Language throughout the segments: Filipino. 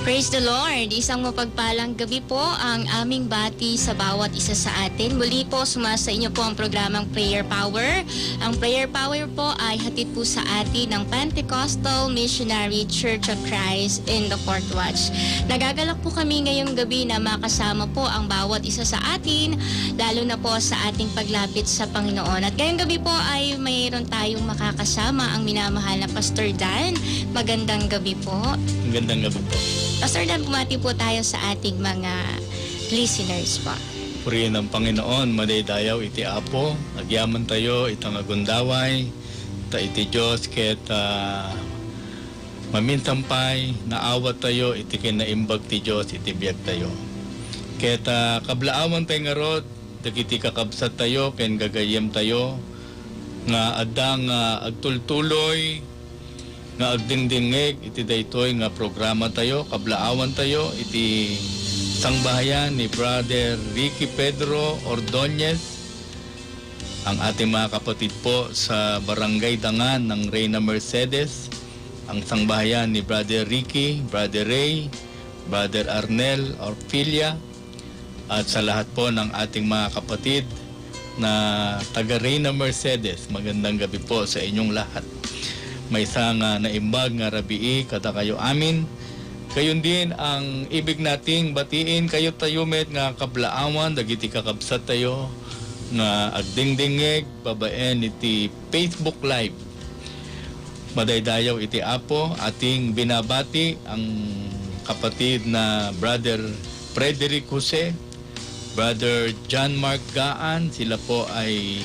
Praise the Lord! Isang mapagpalang gabi po ang aming bati sa bawat isa sa atin. Muli po sumasa inyo po ang programang Prayer Power. Ang Prayer Power po ay hatid po sa atin ng Pentecostal Missionary Church of Christ in the Fourth Watch. Nagagalak po kami ngayong gabi na makasama po ang bawat isa sa atin, lalo na po sa ating paglapit sa Panginoon. At ngayong gabi po ay mayroon tayong makakasama ang minamahal na Pastor Dan. Magandang gabi po. Magandang gabi po. Pastor Dan, bumati po tayo sa ating mga listeners po. Purihin ang Panginoon, madaydayaw iti Apo, agyaman tayo, itang agundaway, ta iti Diyos, ket mamintampay, naawat tayo, iti kinaimbag ti Diyos, iti biyag tayo. Ket kablaawan tayo nga rod, dagiti kakabsat tayo, ken gagayem tayo, nga adang agtultuloy, nga agdingdingeg iti daytoy nga programa tayo, kablaawan tayo iti sangbahayan ni Brother Ricky Pedro Ordonez, ang ating mga kapatid po sa Barangay Dangan ng Reyna Mercedes, ang sangbahayan ni Brother Ricky, Brother Ray, Brother Arnel Orfilia, at sa lahat po ng ating mga kapatid na taga Reyna Mercedes. Magandang gabi po sa inyong lahat. May isang naimbag nga rabii kada kayo amin. Kayon din ang ibig nating batiin kayo tayo met nga kablaawan dagiti kakabsat tayo nga agdingdingeg babaen iti Facebook Live. Madaydayaw iti Apo, ating binabati ang kapatid na Brother Frederick Jose, Brother John Mark Gaan. Sila po ay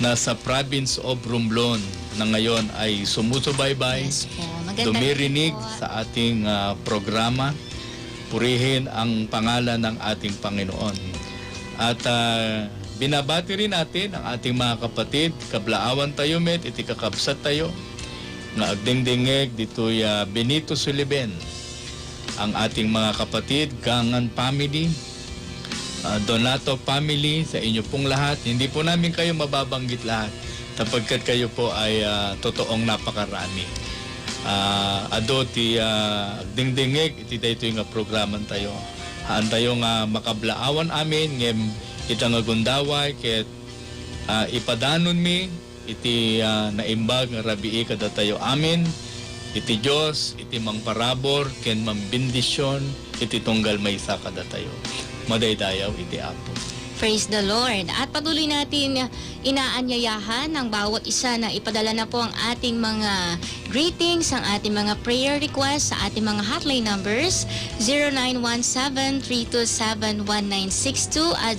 nasa province of Romblon na ngayon ay sumusubaybay, Yes po. dumirinig sa ating programa. Purihin ang pangalan ng ating Panginoon. At binabati rin natin ang ating mga kapatid, kablaawan tayo met, iti kakabsat tayo, nga agdingdingeg dito'y Benito Suliben, ang ating mga kapatid, Gangan family, Donato family, sa inyo pong lahat. Hindi po namin kayo mababanggit lahat, sapagkat kayo po ay totoong napakarami. Ado ti dingdingeg iti daytoy nga programan tayo. Haan tayo nga makablaawan amin ngem itang agundaway ket ipadanon mi iti naimbag nga rabii kada tayo amin. Iti Dios iti mangparabor ken mambindisyon iti tunggal maysa kada tayo. Madaydayaw iti Apo. Praise the Lord. At patuloy natin inaanyayahan ng bawat isa na ipadala na po ang ating mga greetings, ang ating mga prayer requests sa ating mga hotline numbers 0917-327-1962 at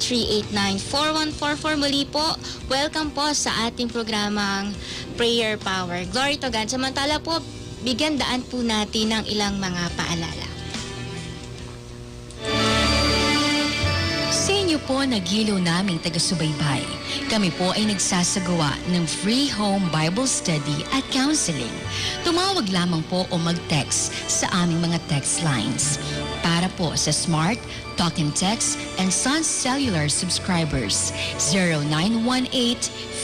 0918-389-4144. Muli po, welcome po sa ating programang Prayer Power. Glory to God. Samantala po, bigyan daan po natin ng ilang mga paalala. Sa inyo po nagiliw naming taga-subaybay, kami po ay nagsasagawa ng free home Bible study at counseling. Tumawag lamang po o mag-text sa aming mga text lines. Para po sa Smart, Talk and Text, and Sun Cellular subscribers,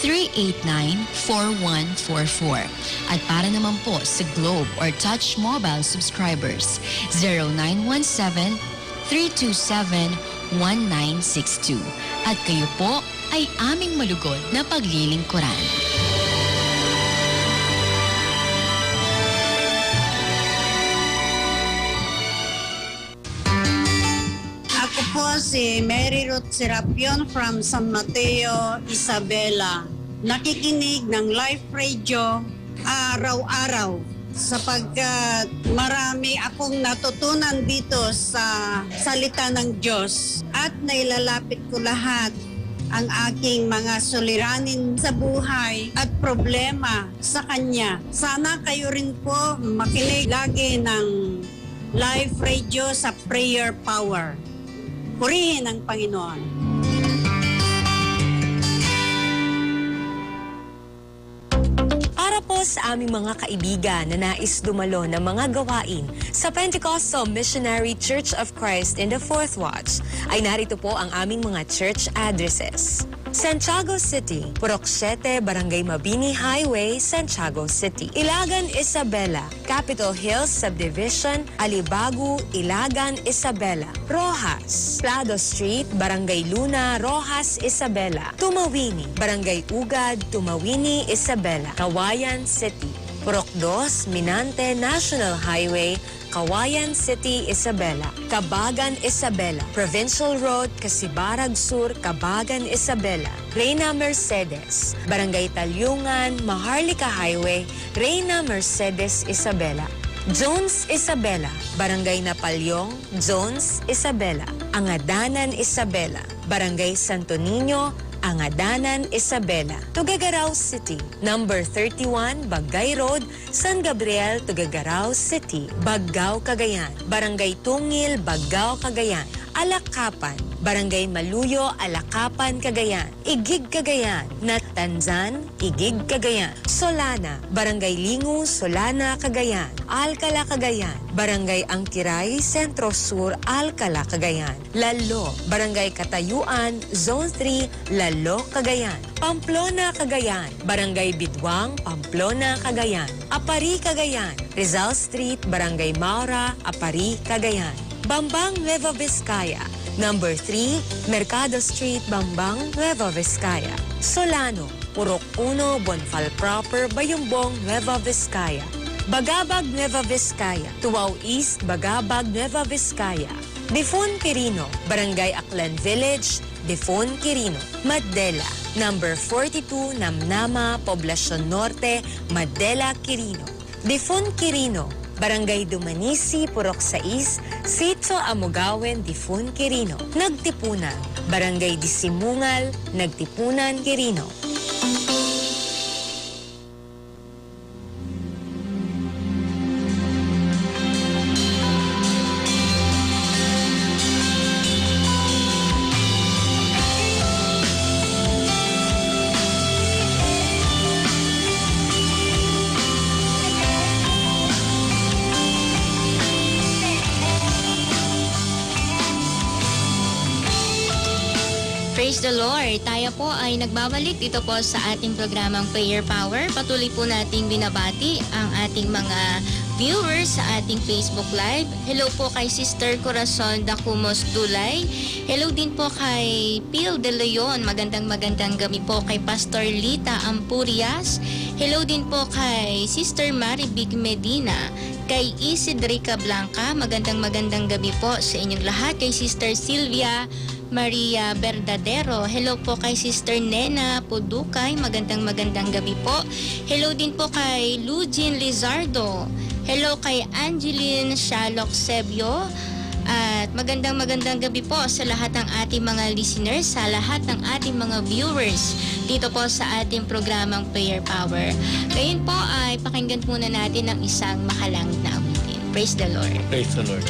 0918-389-4144. At para naman po sa Globe or Touch Mobile subscribers, 0917-327-1962. At kayo po ay aming malugod na paglilingkuran. Ako po si Mary Ruth Serapion from San Mateo, Isabela. Nakikinig ng Life Radio araw-araw sapagkat marami akong natutunan dito sa salita ng Diyos at nailalapit ko lahat ang aking mga suliranin sa buhay at problema sa Kanya. Sana kayo rin po makinig lagi ng Live Radio sa Prayer Power. Purihin ang Panginoon. Para po sa aming mga kaibigan na nais dumalo ng mga gawain sa Pentecostal Missionary Church of Christ in the Fourth Watch, ay narito po ang aming mga church addresses. Santiago City, Purok 7, Barangay Mabini Highway, Santiago City. Ilagan, Isabela, Capitol Hills Subdivision, Alibagu, Ilagan, Isabela. Rojas, Plado Street, Barangay Luna, Rojas, Isabela. Tumawini, Barangay Ugad, Tumawini, Isabela. Kawayan City, Purok 2, Minante National Highway, Kawayan City, Isabela. Kabagan, Isabela. Provincial Road, Kasibarag Sur, Kabagan, Isabela. Reyna Mercedes, Barangay Talyungan, Maharlika Highway, Reyna Mercedes, Isabela. Jones, Isabela. Barangay Napalyong, Jones, Isabela. Angadanan, Isabela. Barangay Santo Niño, Angadanan, Isabela. Tuguegarao City, number 31, Bagay Road, San Gabriel, Tuguegarao City, Baggao, Cagayan. Barangay Tungil, Baggao, Cagayan. Alakapan, Barangay Maluyo, Alakapan, Cagayan. Igig, Cagayan. Natanzan, Igig, Cagayan. Solana, Barangay Lingu, Solana, Cagayan. Alcala, Cagayan. Barangay Angkiray, Sentro Sur, Alcala, Cagayan. Lalo, Barangay Katayuan, Zone 3, Lalo, Cagayan. Pamplona, Cagayan. Barangay Bidwang, Pamplona, Cagayan. Apari, Cagayan. Rizal Street, Barangay Maura, Apari, Cagayan. Bambang, Nueva Vizcaya. Number 3, Mercado Street, Bambang, Nueva Vizcaya. Solano, Purok 1, Bonfal Proper, Bayumbong, Nueva Vizcaya. Bagabag, Nueva Vizcaya. Tuaw East, Bagabag, Nueva Vizcaya. Difon, Quirino, Barangay Aklan Village, Difon, Quirino. Madela, number 42, Namnama, Poblacion Norte, Madela, Quirino. Difon, Quirino, Barangay Dumanisi, Purok 6, Sitio Amugawen, Difon, Quirino. Nagtipunan, Barangay Disimungal, Nagtipunan, Quirino. Praise the Lord! Tayo po ay nagbabalik dito po sa ating programang Prayer Power. Patuloy po nating binabati ang ating mga viewers sa ating Facebook Live. Hello po kay Sister Corazon Dacumos Dulay. Hello din po kay Pil De Leon. Magandang gabi po kay Pastor Lita Ampurias. Hello din po kay Sister Maribig Medina. Kay Isidrica Blanca. Magandang gabi po sa inyong lahat. Kay Sister Sylvia Maria Verdadero. Hello po kay Sister Nena Pudukay. Magandang gabi po. Hello din po kay Lugin Lizardo. Hello kay Angeline Shalok Sebio. At magandang gabi po sa lahat ng ating mga listeners, sa lahat ng ating mga viewers dito po sa ating programang Prayer Power. Ngayon po ay pakinggan muna natin ang isang makalang na awitin. Praise the Lord. Praise the Lord.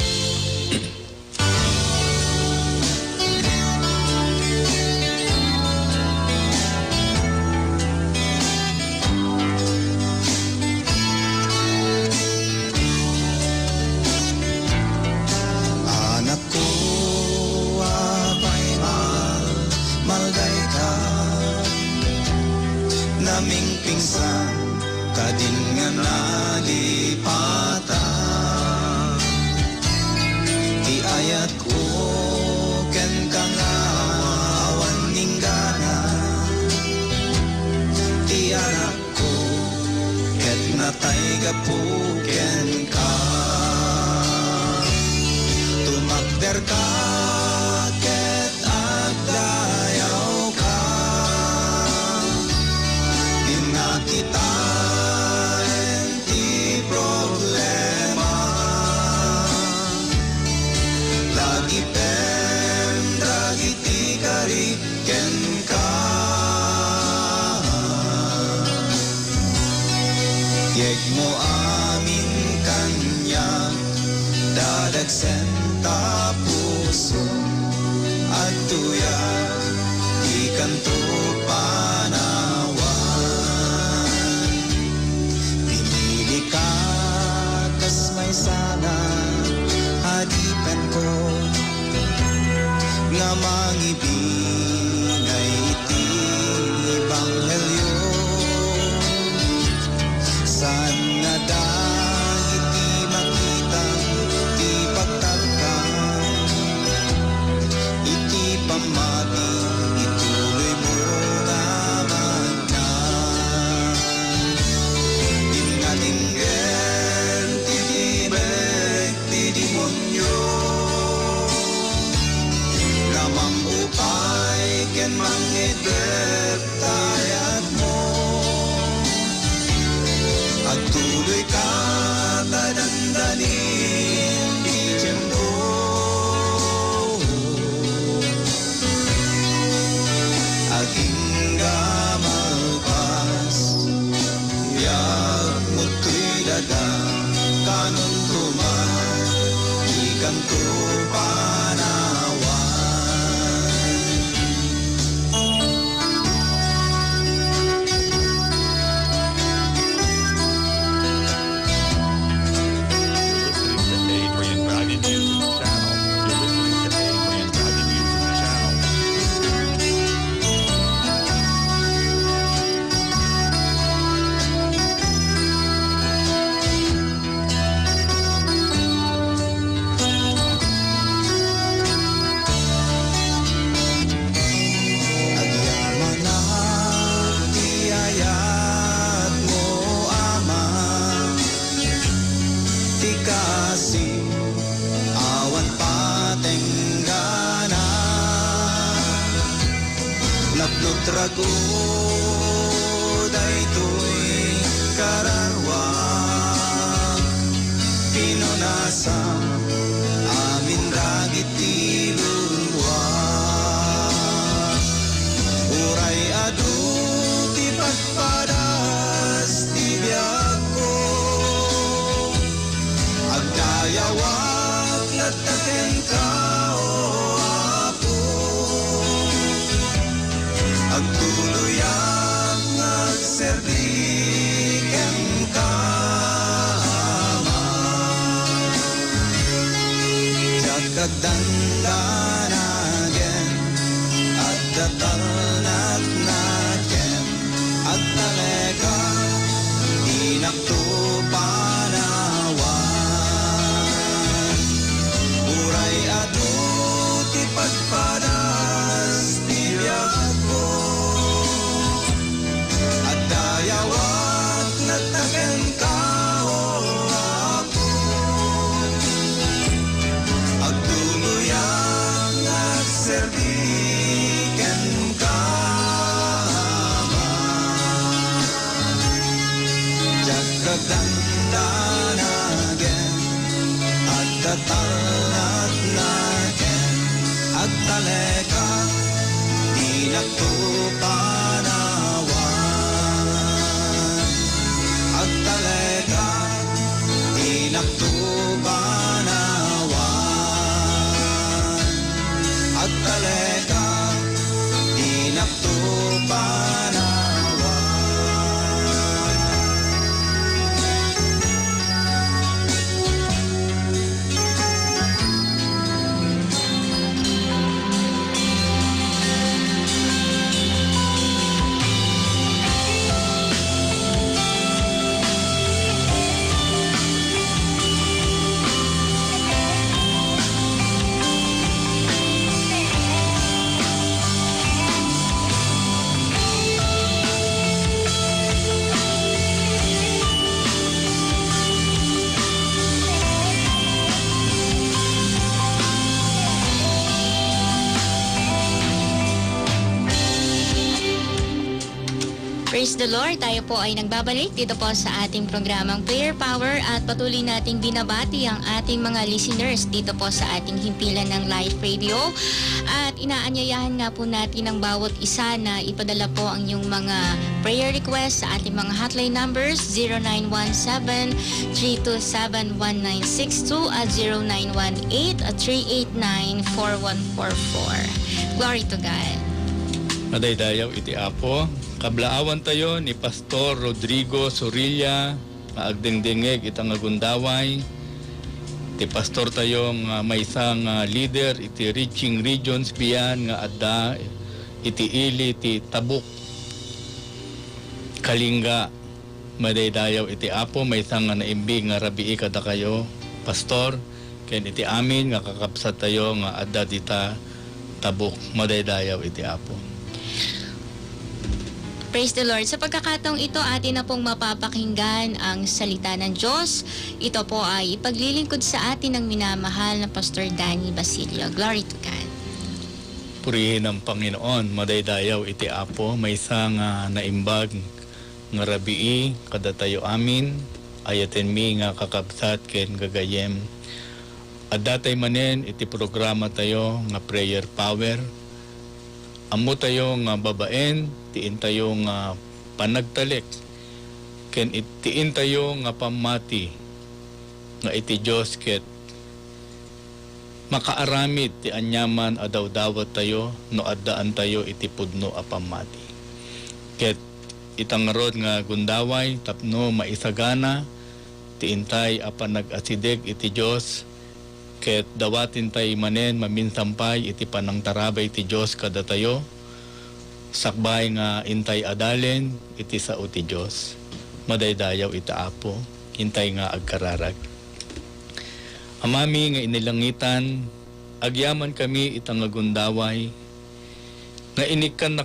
Naming pingsan, kadin nga nalipatan. Di ayat ko, ken kang awan ninggana. Di anak ko, ket natay gapuken ka. Tumakder ka, ket agdayaw ka. Kita enti problema lagi pen dragi tikari ken ka yeg mo amin kanya dadagsen ta puso at tuya ikan to panawa. May sana hadipan ko nga mangibingay iti kanon tuman ikan panawan. Listening to Adrian Valiant Music Channel. You're listening to Adrian Valiant Music Channel. Agyaman na tiyayat mo ama, ti kasi awan patenggana, naplutrago daytoy kararwa, pinunasa amin ragit tilulwa. Uray adu ti pagpadas ti biag ko, agdayawat nataken ka o apo, agtuluyan nagserdiken ka ama, jagkagdandanagen at datalnak naken at talega inakto panawan. Uray adu ti pagpadas ti biag ko, at dayawat nataken ka o apo, agtuluyan nagserdiken ka ama, jagkagdandanagen at datalnat nagen at talega inakto panawan, at talega inakto panawan, at talega inakto panawan. Praise the Lord! Tayo po ay nagbabalik dito po sa ating programang Prayer Power at patuloy nating binabati ang ating mga listeners dito po sa ating himpilan ng live radio. At inaanyayahan nga po natin ang bawat isa na ipadala po ang inyong mga prayer request sa ating mga hotline numbers 0917-327-1962 at 0918-389-4144. Glory to God! Madaydayaw iti Apo, kablaawan tayo ni Pastor Rodrigo Sorilla, nga agdengdengeg itang agundaway. Ti pastor tayo nga may isang leader iti reaching regions biyan nga adda iti ili ti Tabuk, Kalinga. Madaydayaw iti Apo, may isang nga naimbig nga rabii kada kayo, pastor, ken iti amin nga kakapsat tayo nga adda dita Tabuk. Madaydayaw iti Apo. Praise the Lord. Sa pagkakataong ito, atin na pong mapapakinggan ang salita ng Diyos. Ito po ay ipaglilingkod sa atin ng minamahal na Pastor Danny Basilio. Glory to God. Purihin ang Panginoon, madaydayaw iti Apo, may isang naimbag nga rabii kada tayo amin, ayaten mi nga kakabsat ken gagayem. At datay manen iti programa tayo nga Prayer Power. Amo tayo nga babaen, tiin tayo nga panagtalik ken itiin tayo nga pamati nga iti Dios ket makaaramid ti anyaman adaw-dawat tayo no addaan tayo iti pudno a pamati. Ket itangarod nga gundaway tapno maisagana ti intay a panag-asideg iti Dios ket dawatin tay manen maminsampay iti panangtarabay ti Dios kada tayo sakbay nga intay adalen iti sao ti Dios madaydayaw iti Apo hintay nga agkararag. Amami nga inilangitan, agyaman kami itang agundaway, nga inikan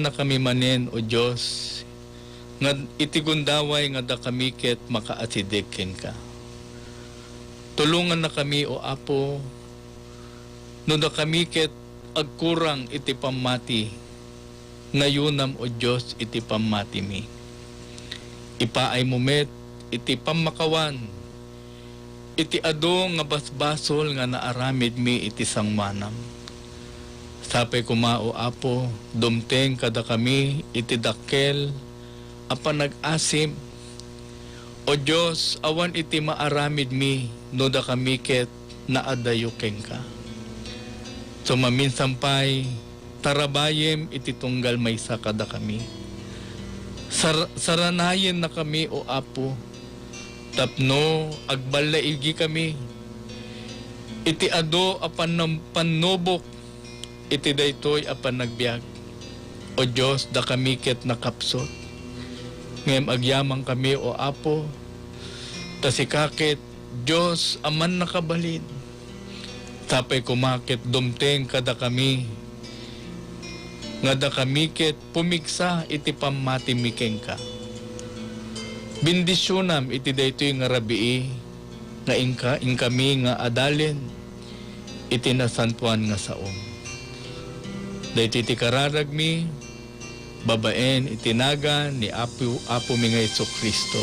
na kami manen o Diyos, nga iti gundaway nga da kami ket makaasidekin ka. Tulungan na kami o Apo, no da kami ket agkurang iti pamati, ngayunam o Diyos iti pamati mi. Ipaay mo met iti pamakawan, iti ado nga basbasol nga naaramid mi iti sangmanam. Sapay kumao Apo, dumteng kada kami iti dakkel apa nag-asim. O Diyos, awan iti maaramid mi no da kami ket naadayuken ka. So maminsampay, tarabayem iti tunggal maysa kada kami. Saranayen na kami o Apo, tapno agbalaigi kami iti ado apan panubok iti daytoy apan nagbiag. O Dios da kami ket nakapsot ngem agyamang kami o Apo tasikakit Dios aman nakabalin tapay kumakit dumteng kada kami nga da kami ket pumigsa iti pamati mikeng ka. Bindisyonam iti daytoy nga rabii nga inkami nga adalen iti nasantuan nga saom. Daytoy iti kararag mi babaen itinaga ni Apo mi nga Jesucristo.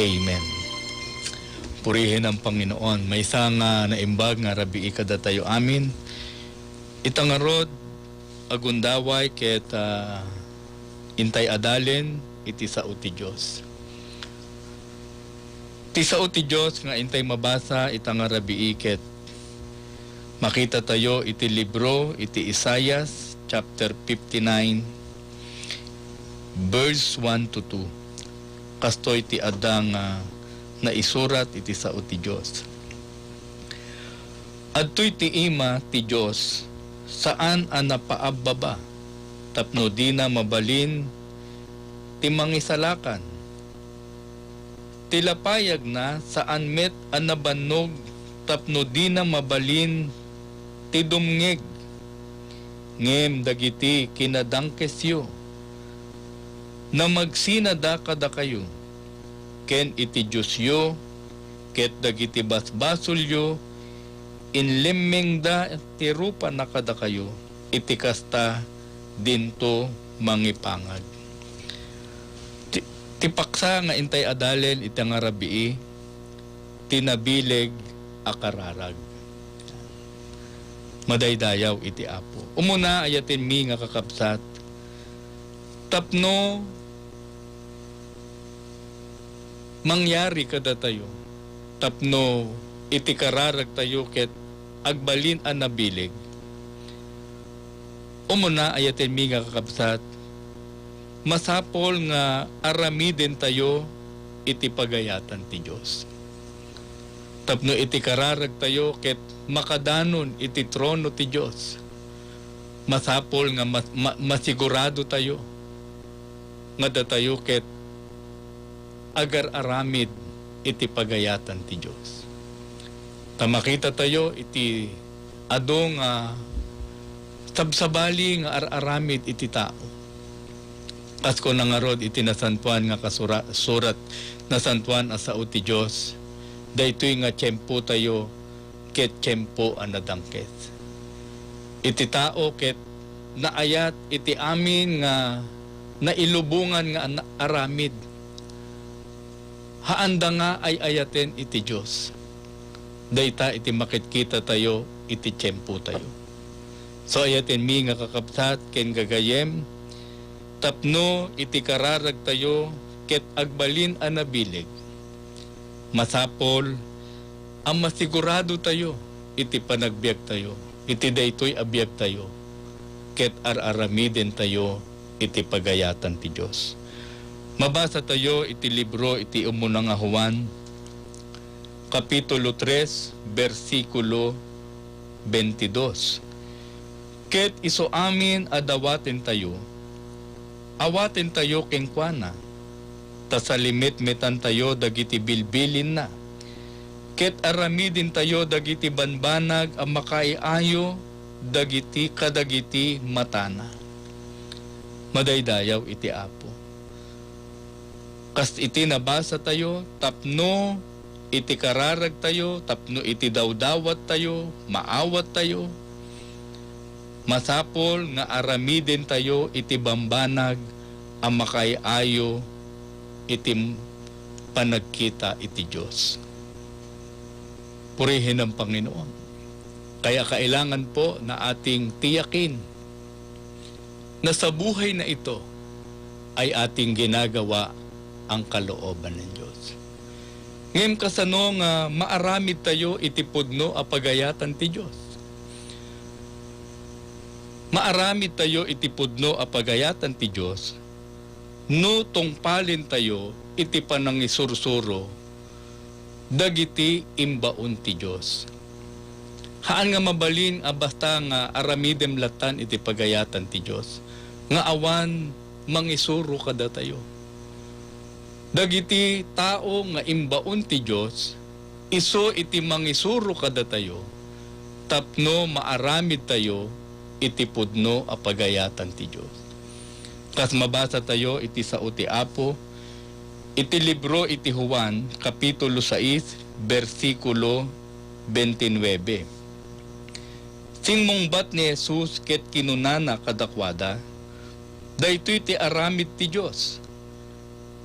Amen. Purihin ang Panginoon. May isa nga naimbag nga rabii kada tayo amin. Itangarod agundaway ket intay adalen iti sao ti Dios. Ti sao ti Dios nga intay mabasa itang rabii ket makita tayo iti libro iti Isaias chapter 59 verse 1 to 2. Kastoy ti adang na isurat iti sao ti Dios. Adtoy ti ima ti Dios saan ang napaababa tapno di na mabalin ti mangisalakan. Tilapayag na saan met ang nabannog tapno di na mabalin ti dumngeg. Ngem dagiti kinadangkesyo na magsinada kada kayo ken iti Diyosyo ket dagiti basbasolyo inlemmeng da ti rupa na kada kayo iti kasta dinto mangipangag. Tipaksa nga intay adalen iti nga rabii tinabileg akararag. Madaydayaw iti Apo. Umuna ayatin mi nga kakabsat tapno mangyari kada tayo tapno iti kararag tayo ket agbalin an nabileg. Umuna ayatin mi nga kakabsat masapol nga aramiden tayo iti pagayatan ti Dios. Tapno iti kararag tayo ket makadanon iti trono ti Dios. Masapol nga masigurado tayo nga datayo ket agar aramid iti pagayatan ti Dios. Tamakita tayo iti adong sabsabali nga aramid iti tao. Asko nangarod iti nasantuan nga surat nasantuan asao ti Dios. Daytoy nga tiyempo tayo ket tiyempo ang nadangkes. Iti tao ket naayat iti amin nga nailubungan nga aramid. Haanda nga ay ayaten iti Dios. Dayta iti makitkita tayo iti tiyempo tayo. So ayaten mi nga kakabsat ken gagayem Tapno iti kararag tayo ket agbalin a nabilig. Masapol ang masigurado tayo iti panagbiag tayo. Iti daytoy abiyag tayo. Ket araramiden tayo iti pagayatan ti Dios. Mabasa tayo iti libro iti umunang nga Juan, Kapitulo 3, versikulo 22. Ket iso amin adawaten tayo, awaten tayo kengkwana, tasalimit-mitan tayo dagiti bilbilin na. Ket aramidin tayo dagiti banbanag ang makaiayo, dagiti kadagiti matana. Madaydayaw iti Apo. Kas iti nabasa tayo, tapno iti kararag tayo, tapno iti dawdawat tayo, maawat tayo. Masapol nga aramidin tayo iti bambanag ang makaiayo, iti panagkita iti Diyos. Purihin ang Panginoon. Kaya kailangan po na ating tiyakin na sa buhay na ito ay ating ginagawa ang kalooban ng Diyos. Ngayon kasano nga maaramid tayo itipudno a pagayatan ti Diyos. Maaramid tayo itipudno a pagayatan ti Diyos, no tungpalin tayo iti panangisursuro dagiti imbaon ti Diyos. Haan nga mabalin a basta nga aramidem latan iti pagayatan ti Diyos, nga awan mangisuro kada tayo. Dagiti tao nga imbaon ti Diyos, iso iti mangisuro kada tayo, tapno maaramid tayo iti pudno a pagayatan ti Diyos. Kas mabasa tayo iti sao ti Apo, iti libro iti Juan, Kapitulo 6, versikulo 29. Singmongbat ni Jesus ket kinunana kadakwada, daytoy ti aramid ti Diyos.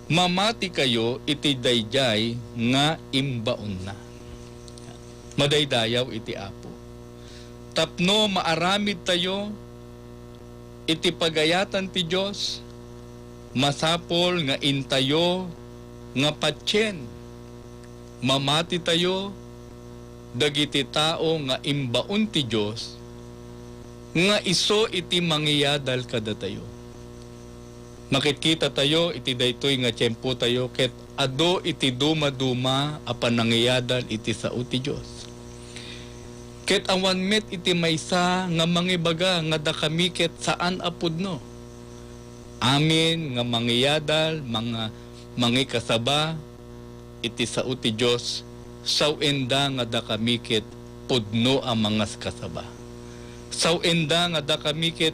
Mamati kayo iti dayjay nga imbaon na. Madaydayaw iti Apo. Tapno maaramid tayo iti pagayatan ti Diyos, masapol nga intayo nga patyen. Mamati tayo dagiti tao nga imbaon ti Diyos, nga iso iti mangyadal kada tayo. Makikita tayo iti daytoy nga tiyempo tayo ket ado iti duma-duma a panangyadal iti sao ti Diyos. Ket awan met iti maysa nga mangibaga nga da kami ket saan apudno. Amin nga mangyadal mga mangikasaba iti sao ti Diyos, sawenda nga da kami ket pudno a mga kasaba. Sawenda nga da kami ket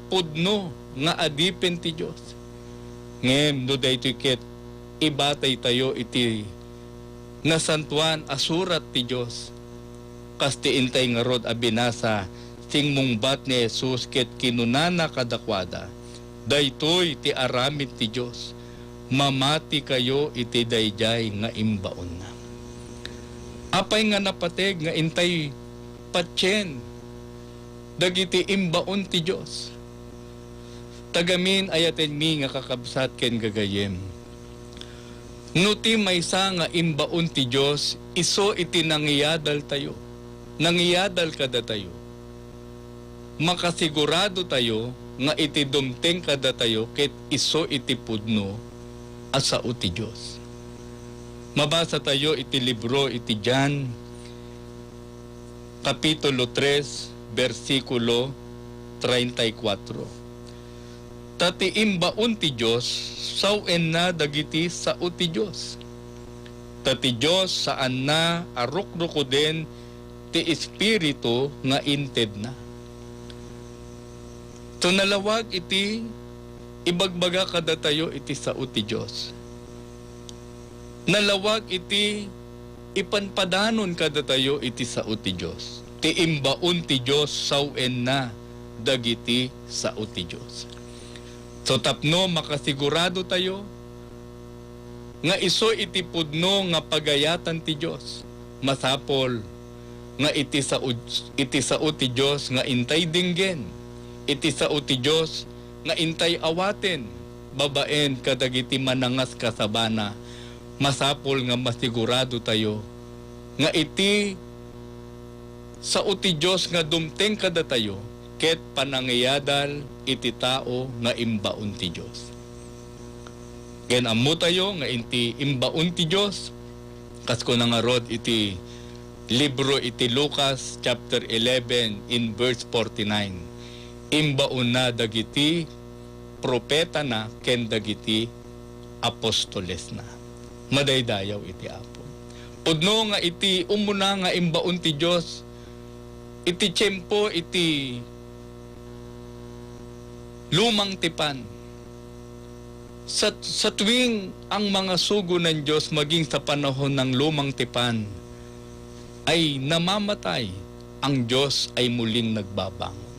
pudno nga adipen ti Diyos. Ngem no daytoy ket ibatay tayo iti nasantuan asurat ti Diyos. Kasti intay nga rod a binasa singmongbat ni Jesus ket kinunana kadakwada. Daytoy ti aramid ti Diyos. Mamati kayo iti dayjay nga imbaon na. Apay nga napateg nga intay patyen dagiti imbaon ti Diyos. Tagamin ayaten mi nga kakabsat ken gagayem. Nuti maysa nga imbaon ti Diyos, iso iti nangyadal tayo. Nangyadal kada tayo. Makasigurado tayo nga iti dumteng kada tayo ket iso iti pudno asao ti Diyos. Mabasa tayo iti libro iti John, Kapitulo 3, versikulo 34. Tati imbaon ti Diyos, sawen na dagiti sao ti Diyos. Tati Diyos saan na arukruko din ti Espiritu nga inted na. So nalawag iti ibagbaga kada tayo iti sao ti Diyos. Nalawag iti ipanpadanon kada tayo iti sao ti Diyos. Ti imbaon ti Diyos sawen na dagiti sao ti Diyos. So tapno makasigurado tayo nga iso iti pudno nga pagayatan ti Diyos. Masapol nga iti sao ti Diyos nga intay dinggen. Iti sao ti Diyos nga intay awaten, babaen kadagiti manangas kasabana, masapol nga masigurado tayo, nga iti sa uti Diyos nga dumteng kada tayo, ket panangiyadal iti tao nga imbaon ti Diyos. Ken ammo tayo nga inti imbaon ti Diyos, kas ko nga rod iti libro iti Lucas chapter 11 in verse 49. Imbaon na dagiti propeta na ken dagiti apostoles na. Madaydayaw iti Apo. Pudno nga iti umuna nga imbaon ti Diyos, iti tiyempo iti lumang tipan. Sa tuwing ang mga sugo ng Diyos maging sa panahon ng lumang tipan ay namamatay, ang Diyos ay muling nagbabangon.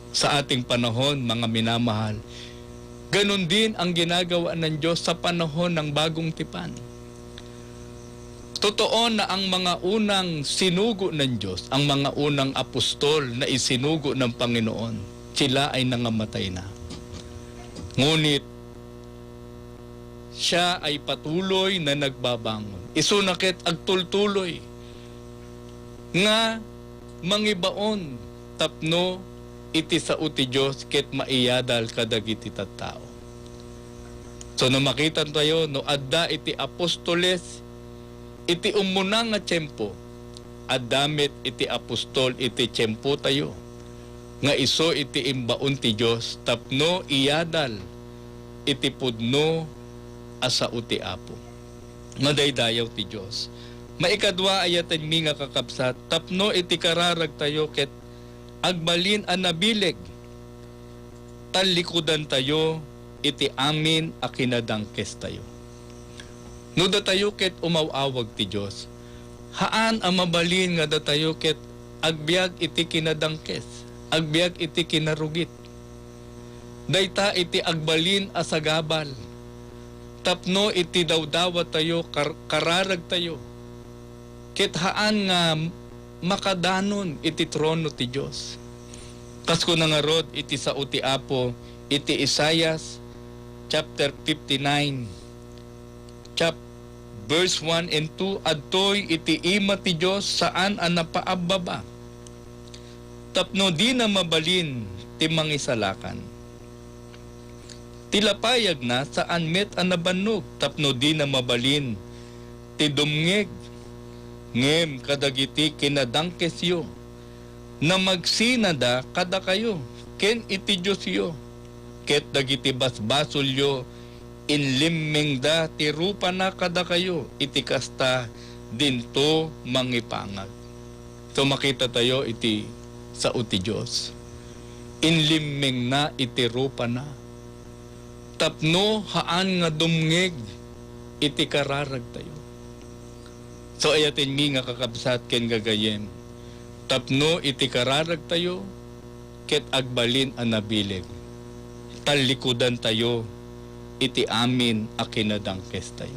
Sa ating panahon, mga minamahal, ganun din ang ginagawa ng Diyos sa panahon ng bagong tipan. Totoo na ang mga unang sinugo ng Diyos, ang mga unang apostol na isinugo ng Panginoon, sila ay nangamatay na. Ngunit, siya ay patuloy na nagbabangon. Isunakit agtultuloy nga mangibaon tapno iti sa uti Diyos ket maiyadal kadagiti tattao. So no makita tayo no adda iti apostoles iti umuna nga tiyempo, addamit iti apostol iti tiyempo tayo nga iso iti imbaon ti Diyos tapno iyadal iti pudno asa uti Apo. Madaydayaw ti Diyos. Maikadwa ayatan mi nga kakabsat, tapno iti kararag tayo ket agbalin an nabileg. Talikudan tayo iti amin a kinadangkes tayo. Nuda tayo ket umawawag ti Diyos. Haan ang mabalin nga da tayo ket agbiag iti kinadangkes, agbiag iti kinarugit. Dayta iti agbalin a sagabal. Tapno iti dawdawa tayo, kararag tayo. Ket haan nga makadanon iti trono ti Diyos. Kasko na nga rod iti sa uti Apo, iti Isaias chapter 59, verse 1 and 2, adtoy iti ima ti Diyos saan ang napaababa. Tapno di na mabalin ti mangisalakan. Tilapayag na saan met ang nabannog, tapno di na mabalin ti dumngeg. Ngem kadagiti kinadangkesyo, na magsinada kada kayo, ken iti Diyos yo, ket dagiti basbasolyo, inlimmengda ti rupa na kada kayo, iti kasta dinto mangipangag. So makita tayo iti sa uti Diyos. Inlimmeng na iti rupa na. Tapno haan nga dumngeg, iti kararag tayo. So ayatin mi nga kakabsat ken gagayem. Tapno iti kararag tayo, ket agbalin ang nabileg. Talikudan tayo, iti amin a kinadangkes tayo.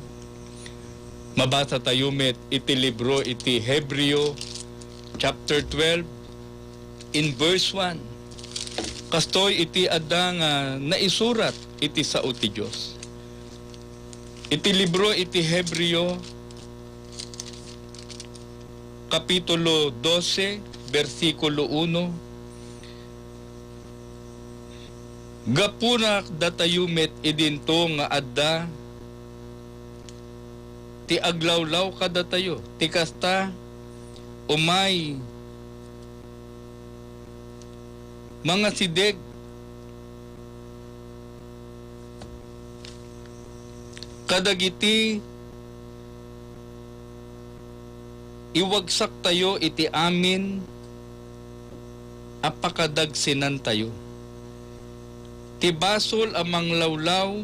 Mabasa tayo met iti libro iti Hebreo chapter 12 in verse 1. Kastoy iti adda nga naisurat iti sa uti Diyos. Iti libro iti Hebreo Kapitulo 12, versikulo 1. Gapunak datayumet idinto nga adda ti aglawlaw kada tayo, ti kasta umay mga sideg kadagiti iwagsak tayo iti amin apakadagsinan tayo. Ti basol amang lawlaw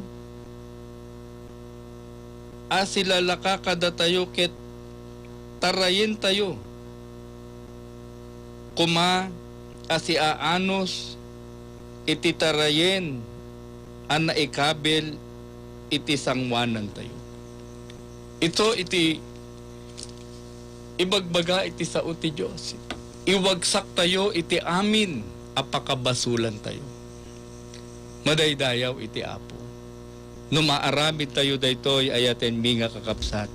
asilalaka kada tayo ket tarayin tayo. Kuma asiaanos iti tarayin an naikabel iti sangwanan tayo. Ito iti ibagbaga iti sa uti Diyos. Iwagsak tayo iti amin apakabasulan tayo. Madaydayaw iti Apo. No maaramid tayo daytoy ayaten mi nga kakapsat.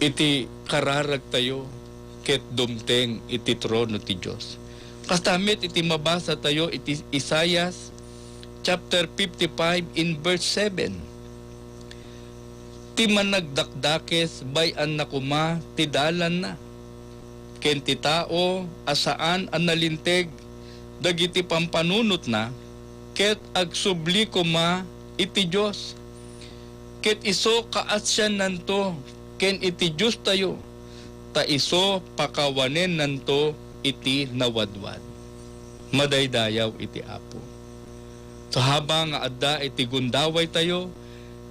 Iti kararag tayo ket dumteng iti trono ti Dios. Kastamit iti mabasa tayo iti Isaias chapter 55 in verse 7. Ti managdakdakes bayan na kuma ti dalan na. Ken ti tao asaan an nalinteg dagiti pampanunot na ket agsubli kuma iti Dios. Ket iso kaasyan nanto ken iti Dios tayo. Ta iso pakawanen nanto iti nawadwad. Madaydayaw iti Apo. So habang nga adda iti gundaway tayo,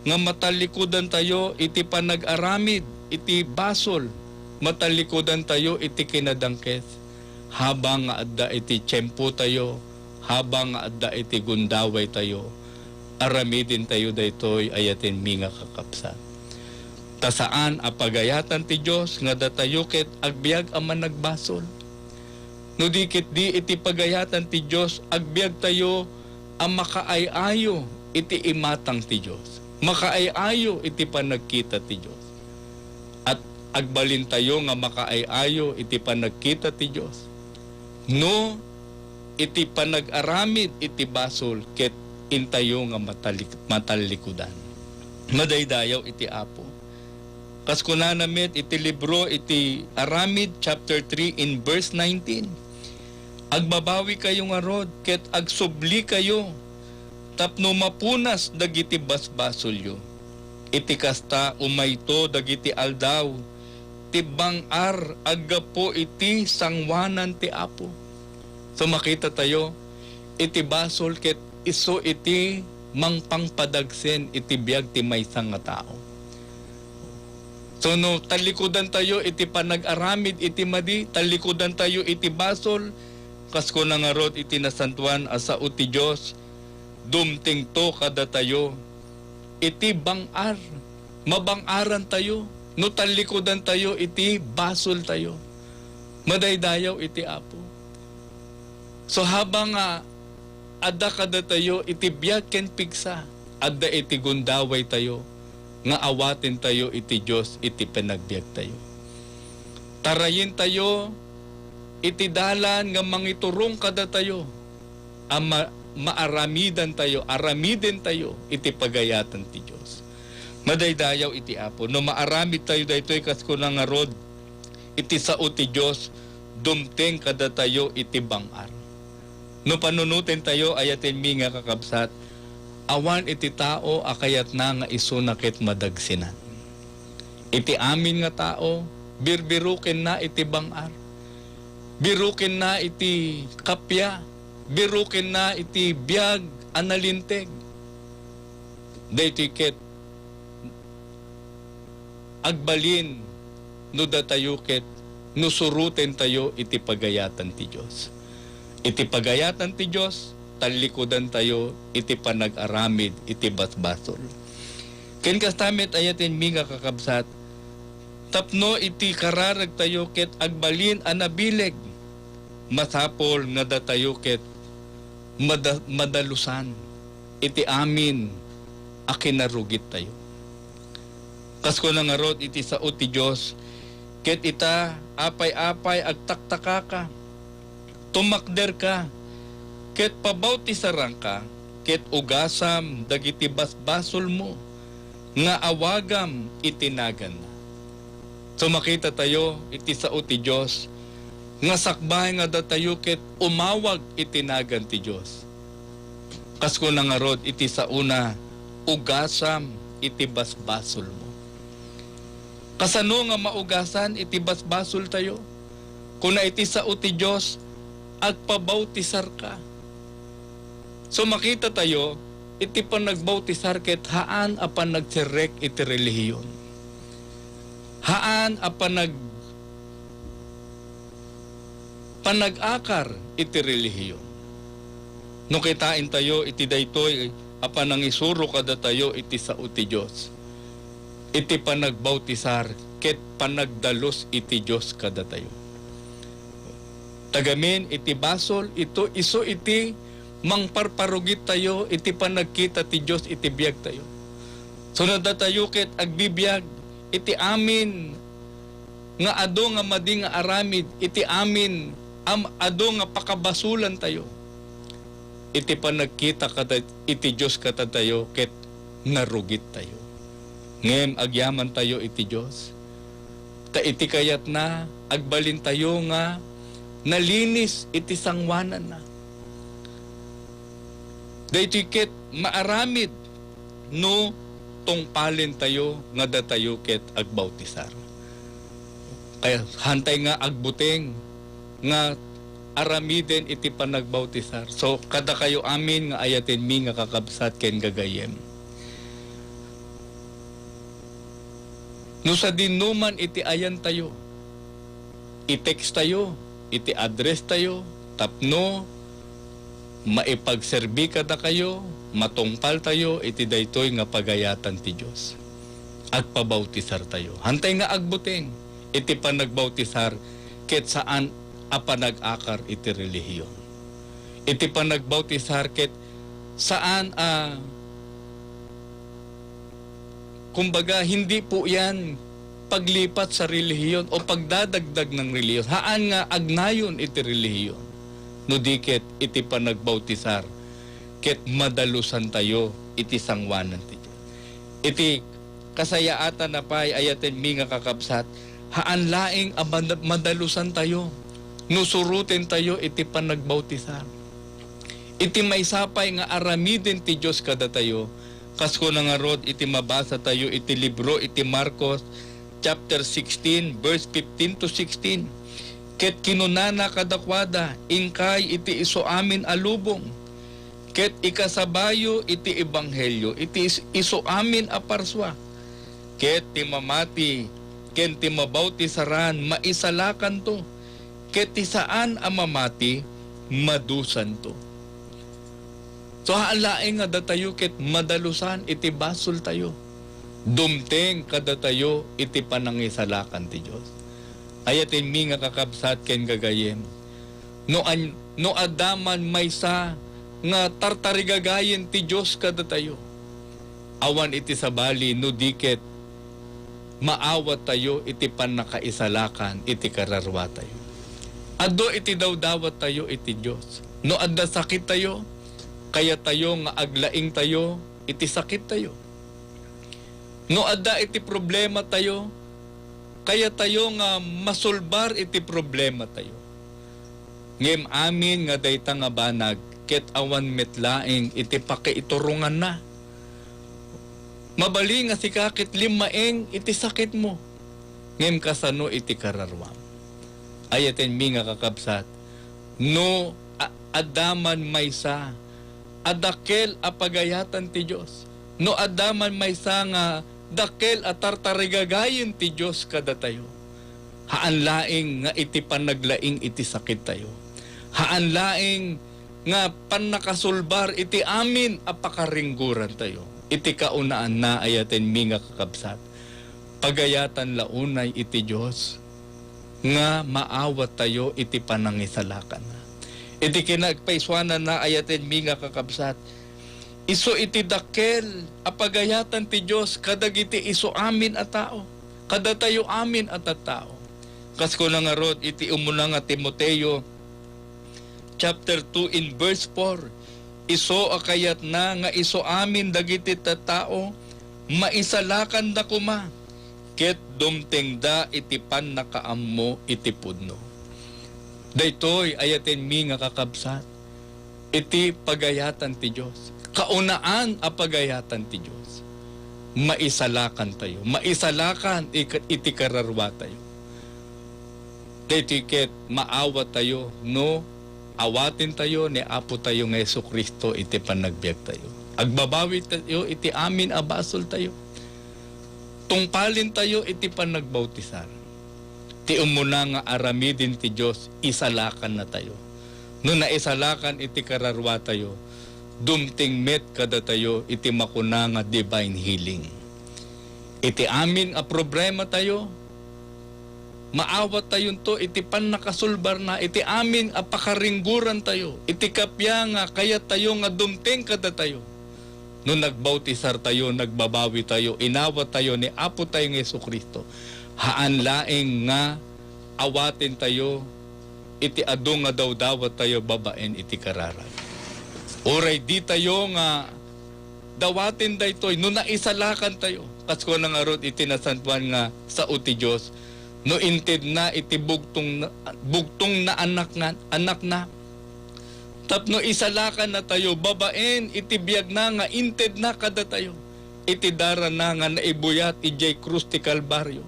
nga matalikudan tayo iti panag-aramid, iti basol, matalikudan tayo iti kinadangkes. Habang nga adda iti tiyempo tayo, habang nga adda iti gundaway tayo, aramidin tayo daytoy ayatin mi nga kakapsat. Ta saan apagayatan ti Dios nga datayo ket agbiag ang managbasol. No dikit di iti pagayatan ti Dios agbiag tayo ang makaayayo iti imatang ti Dios. Makaayayo iti panagkita ti Dios. At agbalin tayo nga makaayayo iti panagkita ti Dios. No iti panag-aramid iti basol ket intayo nga matalikudan. Madaydayaw iti Apo. Kas kunanamit iti libro iti Aramid chapter 3 in verse 19. Agbabawi kayo nga rod ket agsubli kayo tapno mapunas dagiti basbasolyo. Iti kasta umayto dagiti aldaw ti bangar aggapo iti sangwanan ti Apo. So makita tayo iti basol ket iso iti mangpangpadagsen iti biag ti maysa nga tao. So no, talikudan tayo iti panag-aramid iti madi, talikudan tayo iti basol, kasko na nga rod iti nasantuan asa uti Diyos, dumting to kada tayo, iti bangar, mabangaran tayo, no talikudan tayo iti basol tayo, madaydayaw iti Apo. So habang adda kada tayo iti biag ken pigsa, adda iti gundaway tayo, nga awatin tayo iti Diyos iti pinagbiag tayo. Tarayin tayo iti dalan nga mangiturong kada tayo. Maaramidan tayo, aramiden tayo iti pagayatan ti Diyos. Madaydayaw iti Apo. No maaramid tayo daytoy kasko na nga rod iti sao ti Diyos dumteng kada tayo iti bangar. No panunutin tayo ayatin mi nga kakabsat awan iti tao akayat na nga iso nakit madagsinan. Iti amin nga tao, birbirukin na iti bangar. Birukin na iti kapya. Birukin na iti biag analinteg. Daytoy ket agbalin no datayo ket no suruten tayo iti pagayatan ti Dios. Iti pagayatan ti Dios talikudan tayo iti panag-aramid iti basbasol. Ken kastamit ayatin mi nga kakabsat tapno iti kararag tayo ket agbalin anabileg masapol nga datayo ket madalusan iti amin a kinarugit tayo. Kasko na nga rod iti sao ti Dios ket ita apay-apay agtaktakaka tumakder ka ket pabautisarang ka, ket ugasam dagiti basbasol mo, nga awagam itinagan na. So makita tayo, iti sao ti Diyos, nga sakbahay nga datayo ket umawag itinagan ti Diyos. Kasko na nga rod, iti sauna, ugasam iti basbasol mo. Kasano nga maugasan iti basbasol tayo? Kuna iti sao ti Diyos, agpabautisar ka. So makita tayo, iti panagbautisar ket haan apan nagserek iti relihiyon. Haan apan panag-akar iti relihiyon. No kitain tayo iti daytoy apan nangisuro kada tayo iti sao ti Dios. Iti panagbautisar ket panagdalos iti Dios kada tayo. Tagamin iti basol ito iso iti mangparparugit tayo, iti panagkita ti Diyos, iti biyag tayo. Sunod na tayo ket agbibiyag, iti amin nga ado nga madi nga aramid, iti amin ado nga pakabasulan tayo. Iti panagkita kata, iti Diyos kata tayo, ket narugit tayo. Ngem agyaman tayo iti Diyos. Ta iti kayat na, agbalin tayo nga, nalinis iti sangwanan na. Dahito ket maaramid, no tungpalin tayo, nga datayo ket agbautisar. Kaya hantay nga agbuteng, nga aramiden iti panagbautisar. So kada kayo amin nga ayaten mi nga kakabsat ken gagayem. No sa dinuman iti ayan tayo, i-text tayo, iti address tayo, tapno, maipagserbi kada kayo, matungpal tayo, iti daytoy nga pagayatan ti Diyos. Agpabautisar tayo. Hantay nga agbuteng, iti panagbautisar, ket saan apanag-akar iti relihiyon. Iti panagbautisar ket saan kumbaga hindi po yan paglipat sa relihiyon o pagdadagdag ng relihiyon. Haan nga agnayon iti relihiyon. No diket iti panagbautisar ket madalusan tayo iti sangwanan ti Diyos. Iti kasayaatan na pay ayaten mi nga kakabsat, haan laing madalusan tayo. Nusurutin tayo iti panagbautisar. Iti may sapay nga aramiden ti Diyos kada tayo. Kasko na nga rod iti mabasa tayo iti libro iti Marcos chapter 16 verse 15 to 16. Ket kinunana kadakwada ingkay iti iso amin alubong. Ket ikasabayo iti ebanghelyo iti iso amin aparswa. Ket timamati ken timabautisaran maisalakan to. Ket saan amamati madusan to. So haalaing nga datayo ket madalusan iti basol tayo. Dumteng kada tayo iti panangisalakan ti Dios. Ayatin mi nga kakabsat ken gagayem. No adaman maysa nga tartarigagayen ti Dios kada tayo. Awan iti sabali no diket maawat tayo iti panakaisalakan iti kararwa tayo. Ado iti dawdawat tayo iti Diyos. No adda sakit tayo, kaya tayo nga aglaing tayo, iti sakit tayo. No adda iti problema tayo, kaya tayo nga masulbar iti problema tayo. Ngem amin nga dayta nga banag, ket awan metlaing iti pakaiturungan na. Mabali nga sikakit limaeng iti sakit mo. Ngem kasano iti kararwam. Ayaten mi nga kakabsat, no adaman maysa, adakel apagayatan ti Diyos. No adaman maysa nga dakel atartarigagayin ti Diyos kada tayo. Haan laing nga iti panaglaing iti sakit tayo. Haan laing nga panakasulbar iti amin apakaringguran tayo. Iti kaunaan na ayaten mi nga kakabsat. Pagayatan launay iti Diyos nga maawat tayo iti panangisalakan na. Iti kinagpaiswanan na ayaten mi nga kakabsat. Iso iti dakel apagayatan ti Diyos kadag iti iso amin a tao. Kada tayo amin at tao. Kasko na nga rod iti umuna nga Timoteo chapter 2 in verse 4. Iso akayat na nga iso amin dagiti tao maisalakan da kuma. Ket dumteng da iti pan nakaammo iti pudno. Daytoy ayaten mi nga kakabsat. Iti pagayatan ti Diyos. Kaunaan a pagayatan ti Diyos. Maisalakan tayo. Maisalakan iti kararwa tayo. Daytoy ket maawat tayo no awatin tayo ni Apo tayo nga Jesucristo iti panagbiag tayo. Agbabawi tayo iti amin abasol tayo. Tungpalin tayo iti panagbautisar. Ti umuna nga aramidin ti Diyos, isalakan na tayo. No naisalakan iti kararwa tayo, dumting met kada tayo iti makuna nga divine healing. Iti amin a problema tayo, maawat tayo to, iti pan nakasulbar na, iti amin apakaringguran tayo, iti kapya nga kaya tayo nga dumteng kada tayo. Nung nagbautisar tayo, nagbabawi tayo, inawat tayo ni Apo tayo ng Jesucristo. Haan laeng nga awatin tayo, iti adu nga daw dawat tayo babaen iti kararag. Oray di tayo nga dawatin daytoy, no naisalakan tayo. Kasko na nga rod iti nasantuan nga sa uti Diyos, no inted na iti bugtong na anak na. Tapno isalakan na tayo, babaen, iti biyag na nga inted na kada tayo. Iti dara na nga naibuyat ijay krus ti Kalbaryo.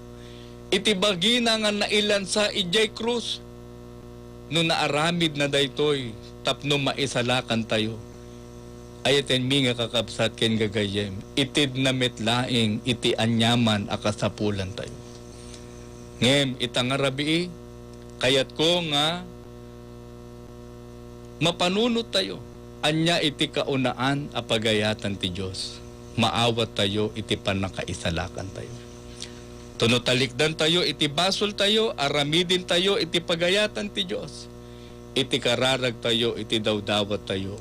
Iti bagi na nga nailan sa ijay krus. No naaramid na daytoy, tapno maisalakan tayo. Ayaten mi nga kakabsat ken gagayem, itid na metlaing iti anyaman akasapulan tayo. Ngem itang arabi, kayat ko nga mapanunot tayo, anya iti kaunaan apagayatan ti Diyos. Maawat tayo, iti panakaisalakan tayo. Tunutalikdan tayo, iti basol tayo, aramidin tayo, iti pagayatan ti Diyos. Iti kararag tayo, iti dawdawat tayo.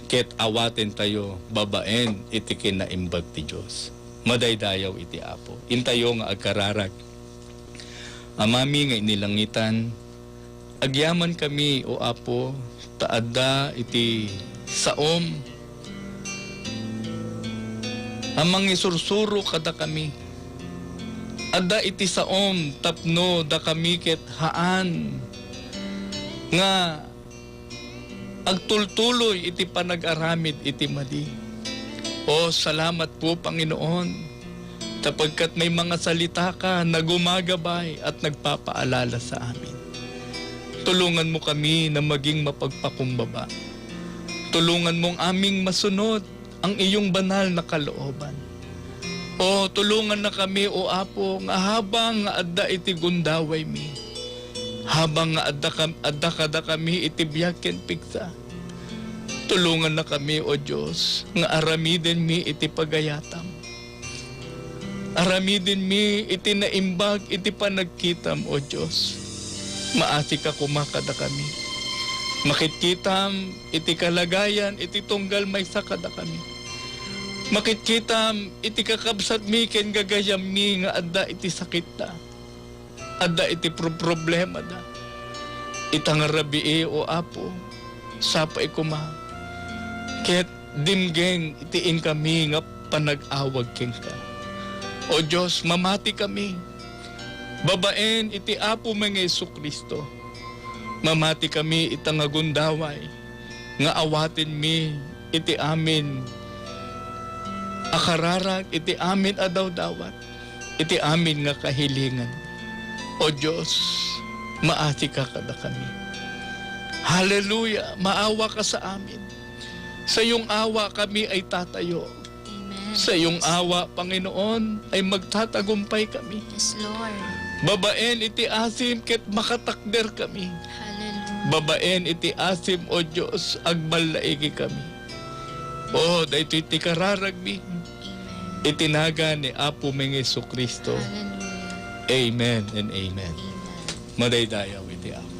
Ket awaten tayo, babaen, iti kinaimbag ti Diyos. Madaydayaw iti Apo. Intayo nga agkararag. Amami nga inilangitan, agyaman kami, o Apo, taada iti saom. Amang isursuro kada kami. Ada iti saom, tapno da kami ket haan. Nga agtultuloy iti panag-aramid iti madi. O salamat po Panginoon, tapagkat may mga salita ka na gumagabay at nagpapaalala sa amin. Tulungan mo kami na maging mapagpakumbaba. Tulungan mong aming masunod ang iyong banal na kalooban. O tulungan na kami, o Apo, nga habang nga adda iti gundaway mi, habang nga adda kada kami iti biyak ken piksa. Tulungan na kami, o Diyos, nga aramiden mi iti pagayatam. Aramiden mi iti naimbag iti panagkitam, o Diyos. Maasi ka kumakada kami. Makitkitam iti kalagayan iti tunggal may sakada kami. Makitkitam iti kakabsat mi ken gagayam mi nga adda iti sakit da. Adda iti problema da. Itang rabi o Apo, sapay kuma. Ket dimgeng itiin kami nga panag-awag ken ka. O Diyos, mamati kami. Babaen iti Apo mga Jesucristo. Mamati kami itang agundaway. Nga awatin mi iti amin. Akararag iti amin adawdawat. Iti amin nga kahilingan. O Diyos, maati ka kada kami. Hallelujah, maawa ka sa amin. Sa iyong awa kami ay tatayo. Amen. Sa iyong awa, Panginoon, ay magtatagumpay kami. Yes, Lord. Babaen iti asim ket makatakder kami. Hallelujah. Babaen iti asim, o Diyos, agbalaigi kami. O dayto iti kararagbi. Amen. Itinaga ni Apo mga Jesucristo. Hallelujah. Amen and amen. Amen. Madaydayaw iti Apo.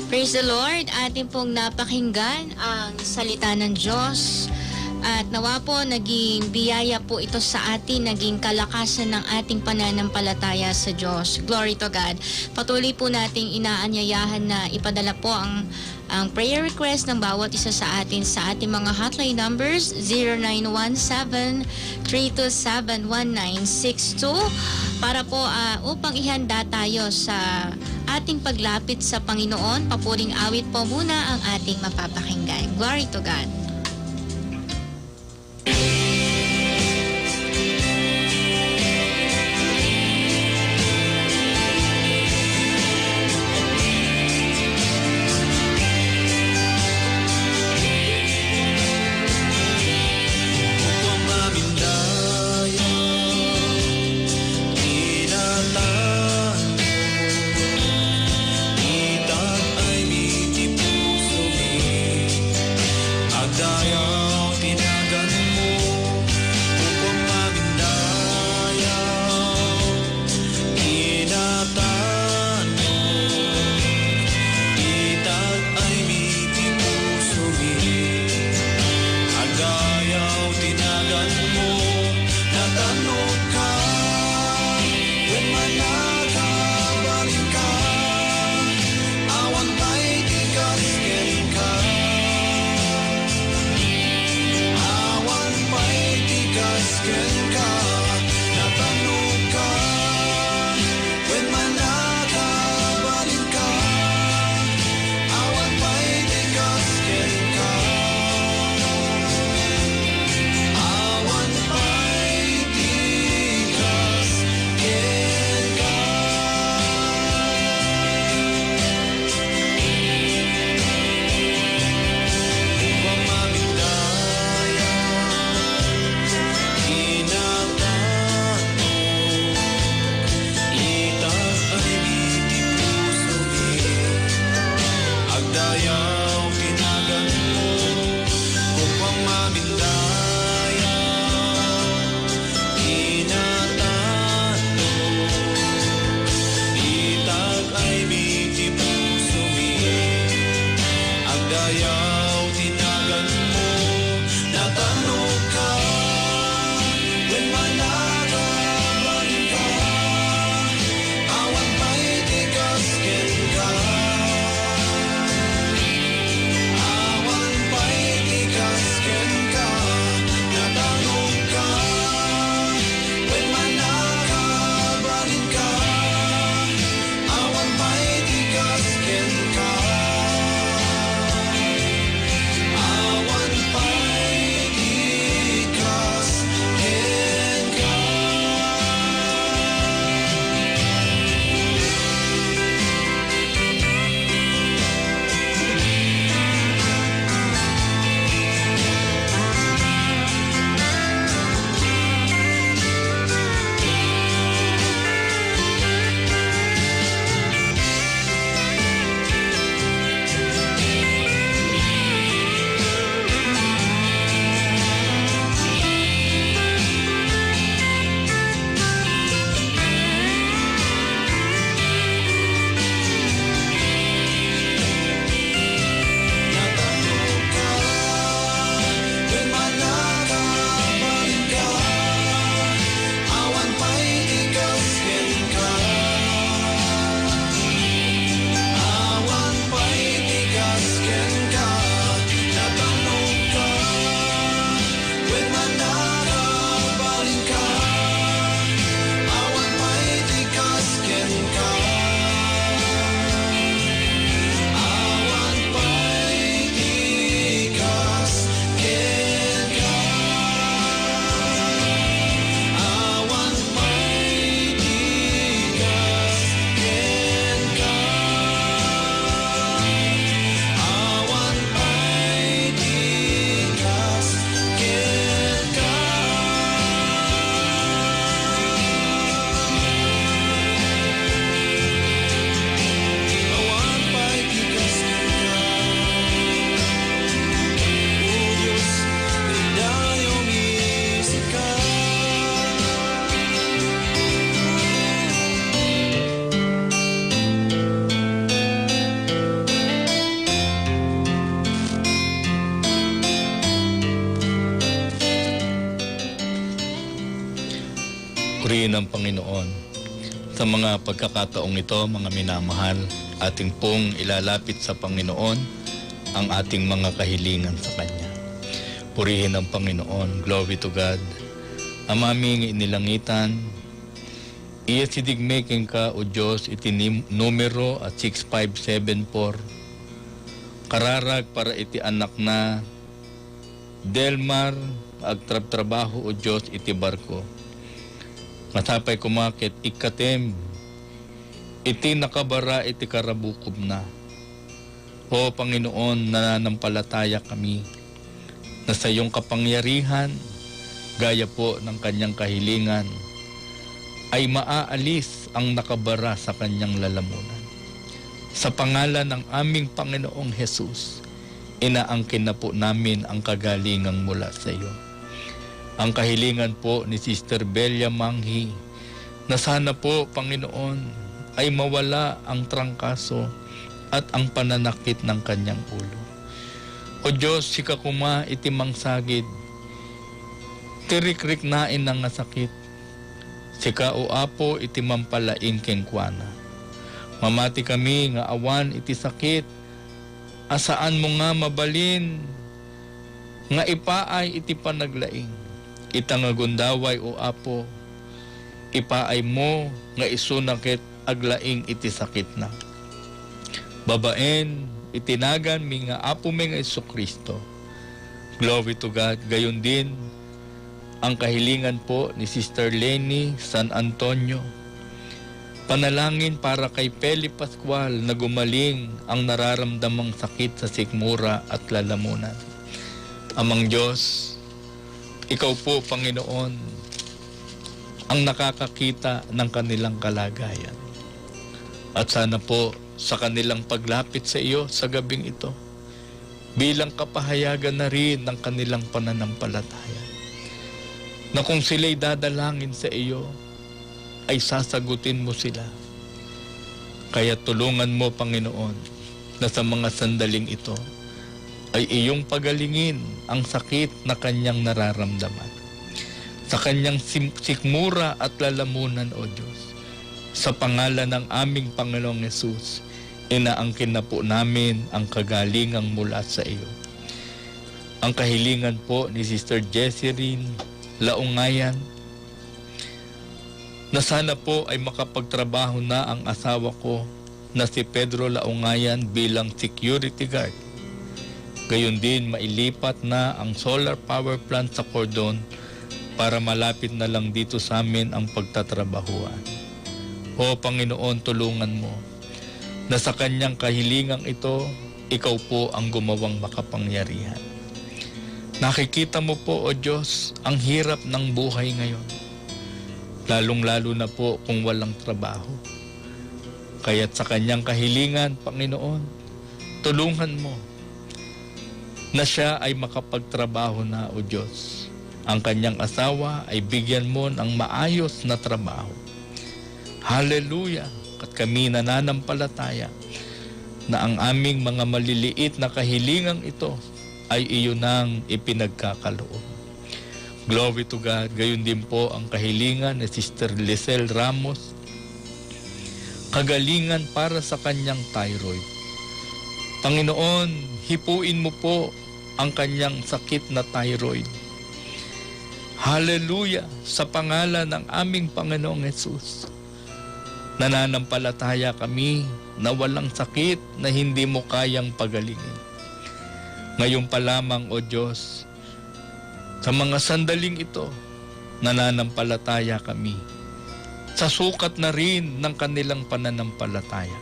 Praise the Lord, ating pong napakinggan ang salita ng Diyos. At nawa po naging biyaya po ito sa atin, naging kalakasan ng ating pananampalataya sa Diyos. Glory to God. Patuloy po nating inaanyayahan na ipadala po ang prayer request ng bawat isa sa atin sa ating mga hotline numbers 0917-327-1962 para po upang ihanda tayo sa ating paglapit sa Panginoon. Papuring awit po muna ang ating mapapakinggan. Glory to God. Upang mamindaya, tinatan itag ay miti puso mi, agdayaw tinagan mo. Upang mamindaya, tinatan itag ay miti puso mi, agayaw tinagan mo. Natanong ka, when manakabalik ka, awan pa'y tigas ken ka, awan pa'y tigas ken ka. Natanong ka, when manakabalik ka, awan pa'y tigas ken ka, awan pa'y tigas ken ka. Upang mamindaya, tinatan itag ay miti puso mi, agdayaw tinagan mo. Upang mamindaya, tinatan itag ay miti puso mi, agdayaw tinagan mo. Natanong ka, when manakabalik ka, awan pa'y tigas ken ka, awan pa'y tigas ken ka. Natanong ka, when manakabalik ka, awan pa'y tigas ken ka, awan pa'y tigas ken ka. Natanong ka, when manakabalik ka, awan pa'y tigas ken ka, awan pa'y tigas ken ka. Natanong ka, when manakabalik ka, awan pa'y tigas ken ka, awan pa'y tigas ken ka, awan pa'y tigas ken ka, awan pa'y tigas ken ka. Awan pa'y tigas ken ka, O Diyos, dayong isip ka. Purihin ang Panginoon. Sa mga pagkakataong ito, mga minamahal, ating pong ilalapit sa Panginoon ang ating mga kahilingan sa Kanya. Purihin ang Panginoon. Glory to God. Ang aming inilangitan, iya sidigmekin ka, O Diyos, iti numero at 6574. Kararag para iti anak na Delmar, agtrab-trabaho o Diyos iti barko. Matapay kumakit, ikatem, iti nakabara iti karabukob na. O Panginoon, nananampalataya kami na sa iyong kapangyarihan, gaya po ng kanyang kahilingan, ay maaalis ang nakabara sa kanyang lalamunan. Sa pangalan ng aming Panginoong Hesus, inaangkin na po namin ang kagalingang mula sa iyo. Ang kahilingan po ni Sister Belia Manghi na sana po, Panginoon, ay mawala ang trangkaso at ang pananakit ng kanyang ulo. O Diyos, sika kuma itimang sagid, tirik-rik nain ng sakit, sika o apo itimampalaing kengkwana. Mamati kami nga awan iti sakit, asaan mo nga mabalin, nga ipaay iti panaglaing, itangagundaway o apo, ipaay mo nga isunakit aglaing iti sakit na. Babaen, itinagan mi nga apo mi nga Jesucristo. Glory to God. Gayon din ang kahilingan po ni Sister Lenny San Antonio. Panalangin para kay Peli Pascual na gumaling ang nararamdamang sakit sa sikmura at lalamunan. Amang Diyos, ikaw po, Panginoon, ang nakakakita ng kanilang kalagayan. At sana po, sa kanilang paglapit sa iyo sa gabing ito, bilang kapahayagan na rin ng kanilang pananampalataya, na kung sila'y dadalangin sa iyo, ay sasagutin mo sila. Kaya tulungan mo, Panginoon, na sa mga sandaling ito, ay iyong pagalingin ang sakit na kanyang nararamdaman. Sa kanyang sikmura at lalamunan, O Diyos, sa pangalan ng aming Panginoong Hesus, inaangkin na po namin ang kagalingang mula sa iyo. Ang kahilingan po ni Sister Jesserine Laungayan, na sana po ay makapagtrabaho na ang asawa ko na si Pedro Laungayan bilang security guard. Gayon din mailipat na ang solar power plant sa Cordon para malapit na lang dito sa amin ang pagtatrabahuan. O Panginoon, tulungan mo na sa kanyang kahilingang ito, ikaw po ang gumawang makapangyarihan. Nakikita mo po, O Diyos, ang hirap ng buhay ngayon. Lalong-lalo na po kung walang trabaho. Kaya't sa kanyang kahilingan, Panginoon, tulungan mo na siya ay makapagtrabaho na, O Diyos. Ang kanyang asawa ay bigyan mo ng maayos na trabaho. Hallelujah! At kami nananampalataya na ang aming mga maliliit na kahilingang ito ay iyo nang ipinagkakaloob. Glory to God. Gayon din po ang kahilingan ni Sister Lisel Ramos, kagalingan para sa kanyang thyroid. Panginoon, hipuin mo po ang kanyang sakit na thyroid. Hallelujah! Sa pangalan ng aming Panginoong Hesus, nananampalataya kami na walang sakit na hindi mo kayang pagalingin. Ngayon pa lamang, O Diyos, sa mga sandaling ito, nananampalataya kami. Sa sukat na rin ng kanilang pananampalataya,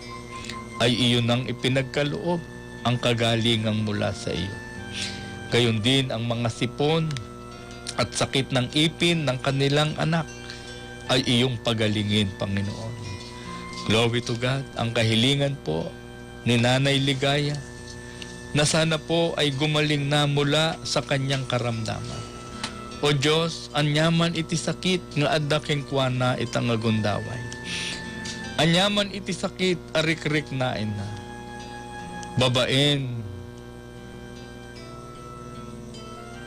ay iyo nang ipinagkaloob ang kagalingang mula sa iyo. Gayon din ang mga sipon at sakit ng ipin ng kanilang anak ay iyong pagalingin, Panginoon. Glory to God. Ang kahilingan po ni Nanay Ligaya na sana po ay gumaling na mula sa kanyang karamdaman. O Diyos, anyaman iti sakit nga adda kengkwana itang agundaway. Anyaman iti sakit arik-rik nain na. Babaen,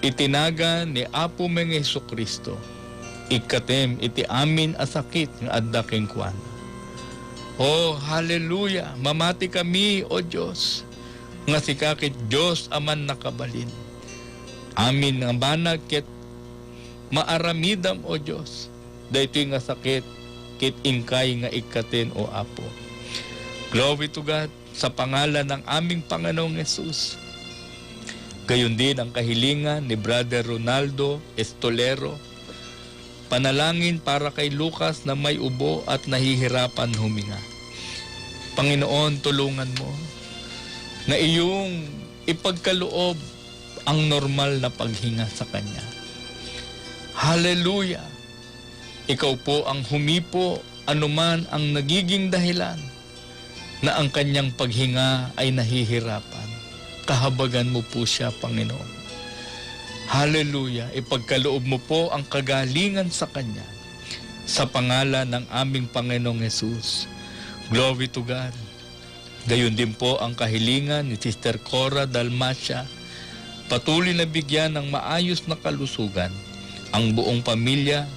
itinagan ni Apo Meng Jesucristo, ikatem iti amin asakit nga adda kengkwana. Oh, hallelujah! Mamati kami, O Diyos, nga si kakit Diyos aman nakabalin. Amin nga banag ket maaramidam, O Diyos, daytoy nga sakit kit ingkay nga ikaten, O Apo. Glory to God, sa pangalan ng aming Panginoong Hesus. Gayon din ang kahilingan ni Brother Ronaldo Estolero. Panalangin para kay Lucas na may ubo at nahihirapan huminga. Panginoon, tulungan mo na iyong ipagkaloob ang normal na paghinga sa kanya. Hallelujah! Ikaw po ang humipo anuman ang nagiging dahilan na ang kanyang paghinga ay nahihirapan. Kahabagan mo po siya, Panginoon. Hallelujah! Ipagkaloob mo po ang kagalingan sa kanya sa pangalan ng aming Panginoong Hesus. Glory to God. Gayon din po ang kahilingan ni Sister Cora Dalmacia. Patuloy na bigyan ng maayos na kalusugan ang buong pamilya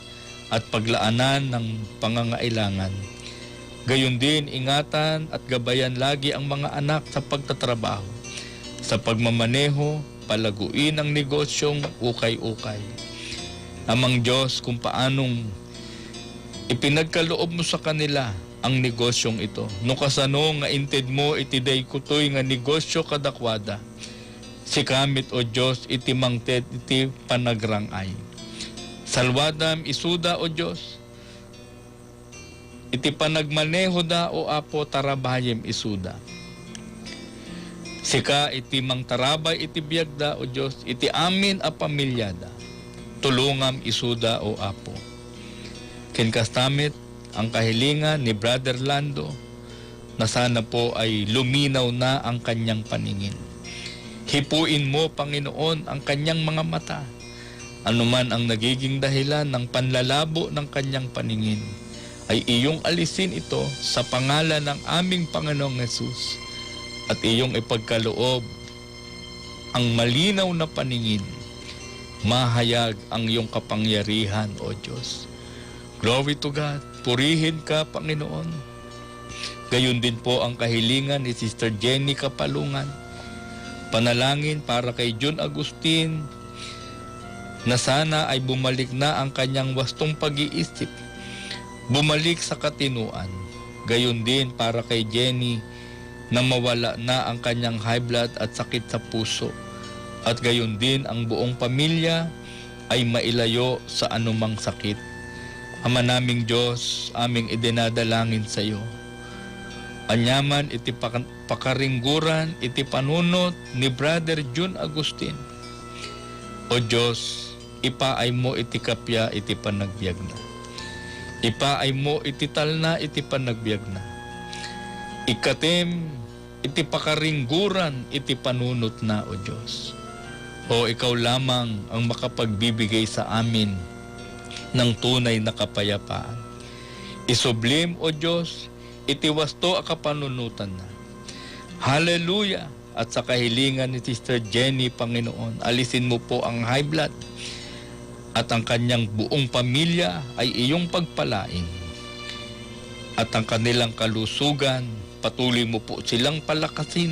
at paglaanan ng pangangailangan. Gayon din ingatan at gabayan lagi ang mga anak sa pagtatrabaho, sa pagmamaneho, palaguin ang negosyong ukay-ukay. Amang Diyos, kung paanong ipinagkaloob mo sa kanila ang negosyong ito. No kasano nga inted mo itiday kutoy nga negosyo kadakwada. Si kamit o Diyos iti mangted iti panagrangay. Salwadam isuda o Diyos. Iti panagmaneho da o apo tarabayem isuda. Sika iti mangtarabay iti biyagda o Diyos iti amin a pamilyada. Tulungam isuda o apo. Kinkastamit ang kahilingan ni Brother Lando na sana po ay luminaw na ang kanyang paningin. Hipuin mo, Panginoon, ang kanyang mga mata. Anuman ang nagiging dahilan ng panlalabo ng kanyang paningin, ay iyong alisin ito sa pangalan ng aming Panginoong Hesus at iyong ipagkaloob ang malinaw na paningin. Mahayag ang iyong kapangyarihan, O Diyos. Glory to God. Purihin ka, Panginoon. Gayon din po ang kahilingan ni Sister Jenny Kapalungan. Panalangin para kay June Agustin na sana ay bumalik na ang kanyang wastong pag-iisip. Bumalik sa katinuan. Gayon din para kay Jenny na mawala na ang kanyang high blood at sakit sa puso. At gayon din ang buong pamilya ay mailayo sa anumang sakit. Ama naming Diyos, aming idinadalangin sa iyo. Anyaman iti pakaringguran, iti panunot ni Brother June Agustin. O Diyos, ipaay mo iti kapya, iti panagbiag na. Ipaay mo iti talna, iti panagbiag na. Ikatim, iti pakaringguran, iti panunot na, O Diyos. O ikaw lamang ang makapagbibigay sa amin ng tunay na kapayapaan. Isublim, O Diyos, itiwasto ang kapanunutan na. Hallelujah! At sa kahilingan ni Sister Jenny, Panginoon, alisin mo po ang high blood at ang kanyang buong pamilya ay iyong pagpalain. At ang kanilang kalusugan, patuloy mo po silang palakasin.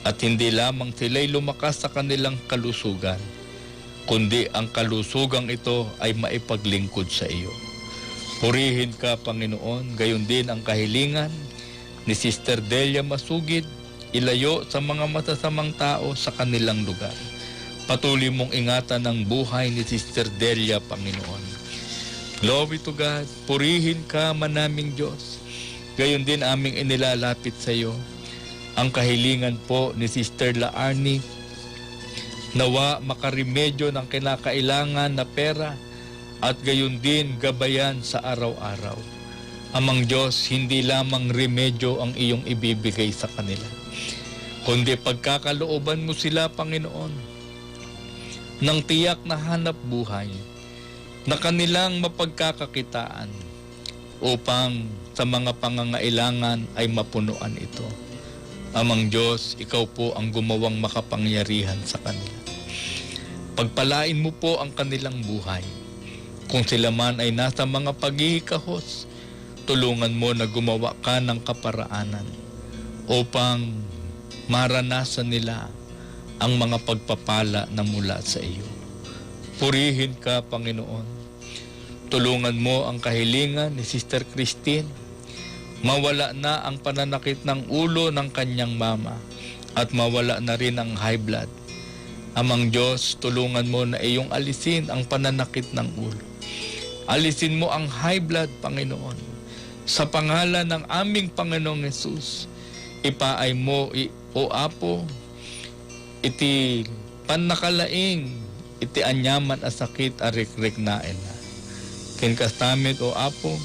At hindi lamang sila'y lumakas sa kanilang kalusugan, kundi ang kalusugang ito ay maipaglingkod sa iyo. Purihin ka, Panginoon. Gayon din ang kahilingan ni Sister Delia Masugid, ilayo sa mga masasamang tao sa kanilang lugar. Patuloy mong ingatan ang buhay ni Sister Delia, Panginoon. Glory to God. Purihin ka, manaming Diyos. Gayon din aming inilalapit sa iyo ang kahilingan po ni Sister Laarni. Nawa makarimedyo ng kinakailangan na pera at gayon din gabayan sa araw-araw. Amang Diyos, hindi lamang remedyo ang iyong ibibigay sa kanila, kundi pagkakalooban mo sila, Panginoon, ng tiyak na hanap buhay na kanilang mapagkakakitaan upang sa mga pangangailangan ay mapunuan ito. Amang Diyos, ikaw po ang gumawang makapangyarihan sa kanila. Pagpalain mo po ang kanilang buhay. Kung sila man ay nasa mga paghihikahos, tulungan mo na gumawa ka ng kaparaanan upang maranasan nila ang mga pagpapala na mula sa iyo. Purihin ka, Panginoon. Tulungan mo ang kahilingan ni Sister Christine. Mawala na ang pananakit ng ulo ng kanyang mama at mawala na rin ang high blood. Amang Diyos, tulungan mo na iyong alisin ang pananakit ng ulo. Alisin mo ang high blood, Panginoon. Sa pangalan ng aming Panginoong Yesus, ipaay mo, o Apo, iti panakalaing, iti anyaman a sakit a rikrik naen na. Kinkastamit, o Apo,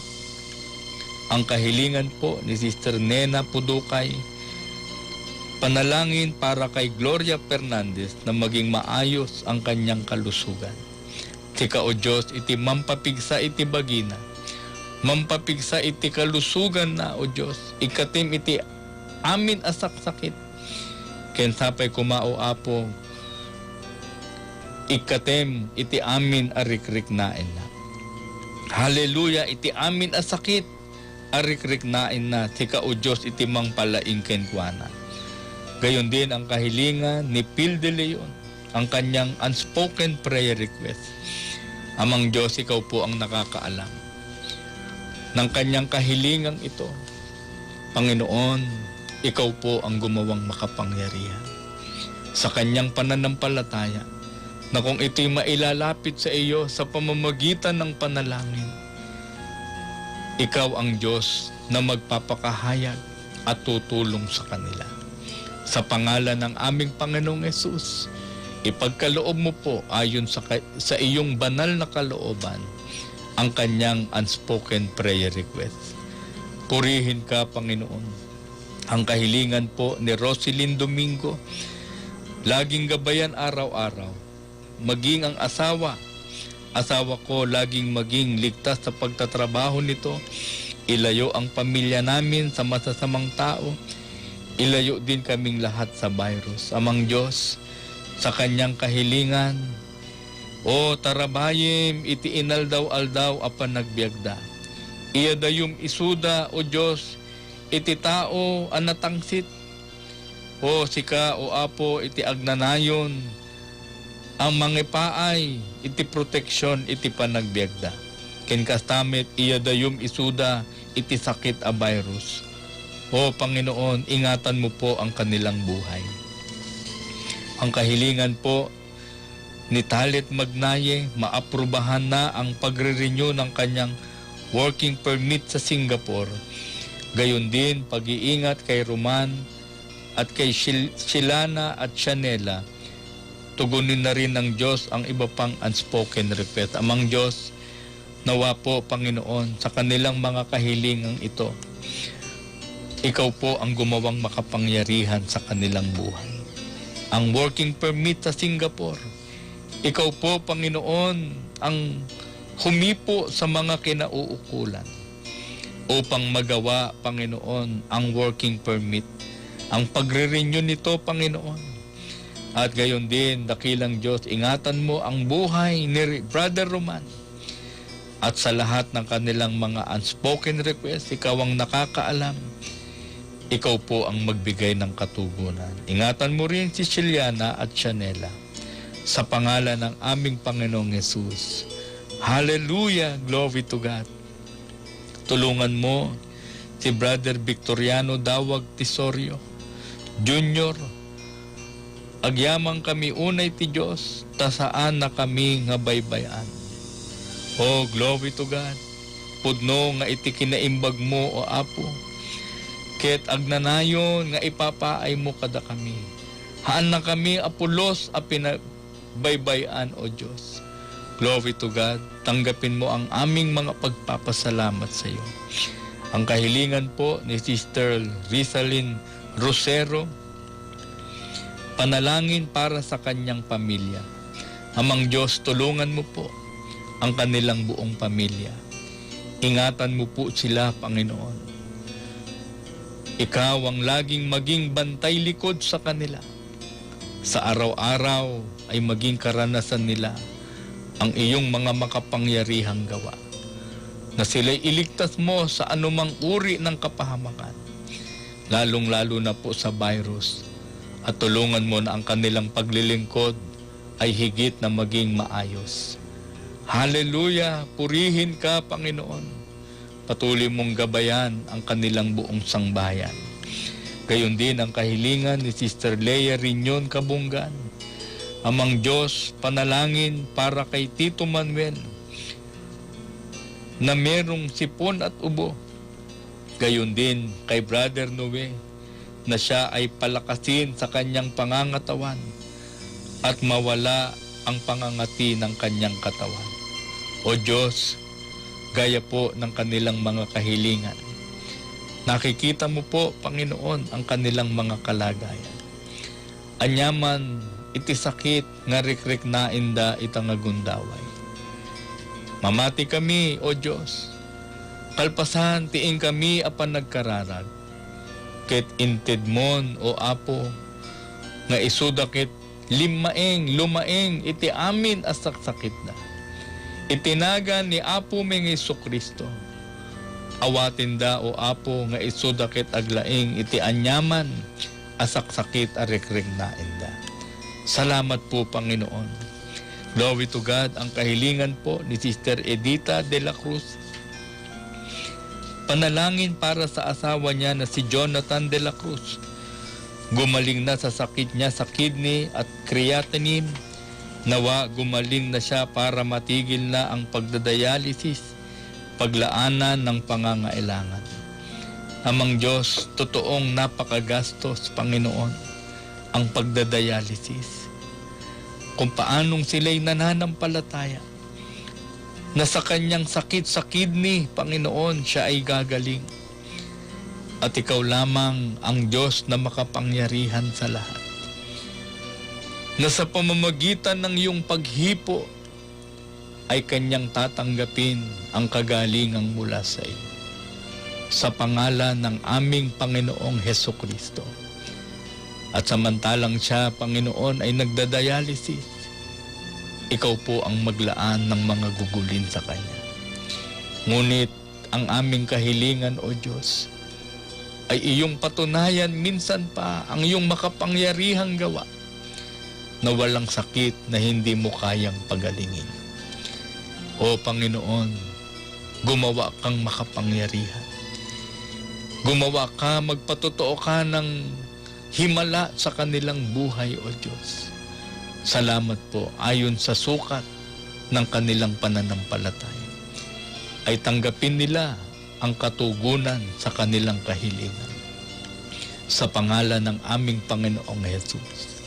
ang kahilingan po ni Sister Nena Pudukay, panalangin para kay Gloria Fernandez na maging maayos ang kanyang kalusugan. Tika o Diyos, iti mampapigsa iti bagina. Mampapigsa iti kalusugan na o Diyos. Ikatim iti amin asaksakit. Ken sapay kumao Apo, ikatim iti amin arikrik naen na. Hallelujah, iti amin asakit arikrik naen na. Tika o Diyos, iti mangpalaing kenkwana. Gayon din ang kahilingan ni Phil de Leon, ang kanyang unspoken prayer request. Amang Diyos, ikaw po ang nakakaalam ng kanyang kahilingang ito. Panginoon, ikaw po ang gumawang makapangyarihan. Sa kanyang pananampalataya, na kung ito'y mailalapit sa iyo sa pamamagitan ng panalangin, ikaw ang Diyos na magpapakahayag at tutulong sa kanila. Sa pangalan ng aming Panginoong Yesus, ipagkaloob mo po ayon sa iyong banal na kalooban ang kanyang unspoken prayer request. Purihin ka, Panginoon. Ang kahilingan po ni Roselyn Domingo, laging gabayan araw-araw. Maging ang asawa ko laging maging ligtas sa pagtatrabaho nito. Ilayo ang pamilya namin sa masasamang tao. Ilayo din kaming lahat sa virus. Amang Diyos, sa kanyang kahilingan, o tarabayim iti inaldaw-aldaw apan nagbiagda. Iyadayum isuda, o Diyos, iti tao anatangsit. O sika, o Apo, iti agnanayon, ang mangipaay, iti proteksyon, iti panagbiagda. Kinkastamit, iyadayum isuda, iti sakit a virus. O Panginoon, ingatan mo po ang kanilang buhay. Ang kahilingan po ni Talit Magnaye, maaprubahan na ang pagre-renew ng kanyang working permit sa Singapore. Gayon din, pag-iingat kay Roman at kay Shilana at Chanela. Tugunin na rin ng Diyos ang iba pang unspoken request. Amang Diyos, nawa po, Panginoon, sa kanilang mga kahilingang ito, ikaw po ang gumawang makapangyarihan sa kanilang buhay. Ang working permit sa Singapore, ikaw po, Panginoon, ang humipo sa mga kinauukulan upang magawa, Panginoon, ang working permit. Ang pagre-renew nito, Panginoon. At gayon din, dakilang Diyos, ingatan mo ang buhay ni Brother Roman. At sa lahat ng kanilang mga unspoken request, ikaw ang nakakaalam. Ikaw po ang magbigay ng katugunan. Ingatan mo rin si Shiliana at Chanela. Sa pangalan ng aming Panginoong Yesus. Hallelujah! Glory to God. Tulungan mo si Brother Victoriano Dawag Tisorio Junior. Agyamang kami unay ti Diyos, tasaan na kami nga baybayan. Oh, glory to God. Pudno nga iti kinaimbag mo, o Apo. Ket agnanayon nga ipapaay mo kada kami. Haan na kami apulos a pinabaybayan, o Diyos. Glory to God. Tanggapin mo ang aming mga pagpapasalamat sa iyo. Ang kahilingan po ni Sister Rizalyn Rosero, panalangin para sa kanyang pamilya. Amang Diyos, tulungan mo po ang kanilang buong pamilya. Ingatan mo po sila, Panginoon. Ikaw ang laging maging bantay likod sa kanila. Sa araw-araw ay maging karanasan nila ang iyong mga makapangyarihang gawa. Na sila'y iligtas mo sa anumang uri ng kapahamakan. Lalong-lalo na po sa virus. At tulungan mo na ang kanilang paglilingkod ay higit na maging maayos. Hallelujah! Purihin ka, Panginoon. Patuloy mong gabayan ang kanilang buong sangbayan. Gayon din ang kahilingan ni Sister Leia Riñon Kabungan Amang Diyos, panalangin para kay Tito Manuel na merong sipon at ubo. Gayon din kay Brother Noe na siya ay palakasin sa kanyang pangangatawan at mawala ang pangangati ng kanyang katawan. O Diyos, gaya po ng kanilang mga kahilingan. Nakikita mo po, Panginoon, ang kanilang mga kalagayan. Anyaman, iti sakit nga rikrek na inda itang agundaway. Mamati kami, O Diyos. Kalpasan, tiing kami apan nagkararag. Ket inted mon, O Apo, nga isudakit lumaeng, iti amin asaksakit na. Itinagan ni Apo ming Jesucristo. Awatin da, O Apo, nga isudakit aglaeng, iti anyaman asaksakit arekrek na inda. Salamat po, Panginoon. Glory to God. Ang kahilingan po ni Sister Edita de la Cruz. Panalangin para sa asawa niya na si Jonathan de la Cruz. Gumaling na sa sakit niya sa kidney at creatinine. Nawa gumaling na siya para matigil na ang pagdadialysis, paglaanan ng pangangailangan. Amang Diyos, totoong napakagastos, Panginoon, ang pagdadialysis. Kung paanong sila'y nananampalataya na sa kanyang sakit sa kidney, Panginoon, siya ay gagaling. At ikaw lamang ang Diyos na makapangyarihan sa lahat. Na sa pamamagitan ng iyong paghipo ay kanyang tatanggapin ang kagalingang mula sa iyo. Sa pangalan ng aming Panginoong Hesukristo. At samantalang siya, Panginoon, ay nagdadialysis, ikaw po ang maglaan ng mga gugulin sa kanya. Ngunit ang aming kahilingan, O Diyos, ay iyong patunayan minsan pa ang iyong makapangyarihang gawa na walang sakit na hindi mo kayang pagalingin. O Panginoon, gumawa kang makapangyarihan. Gumawa ka, magpatotoo ka ng himala sa kanilang buhay, O Diyos. Salamat po, ayon sa sukat ng kanilang pananampalataya, ay tanggapin nila ang katugunan sa kanilang kahilingan. Sa pangalan ng aming Panginoong Jesus.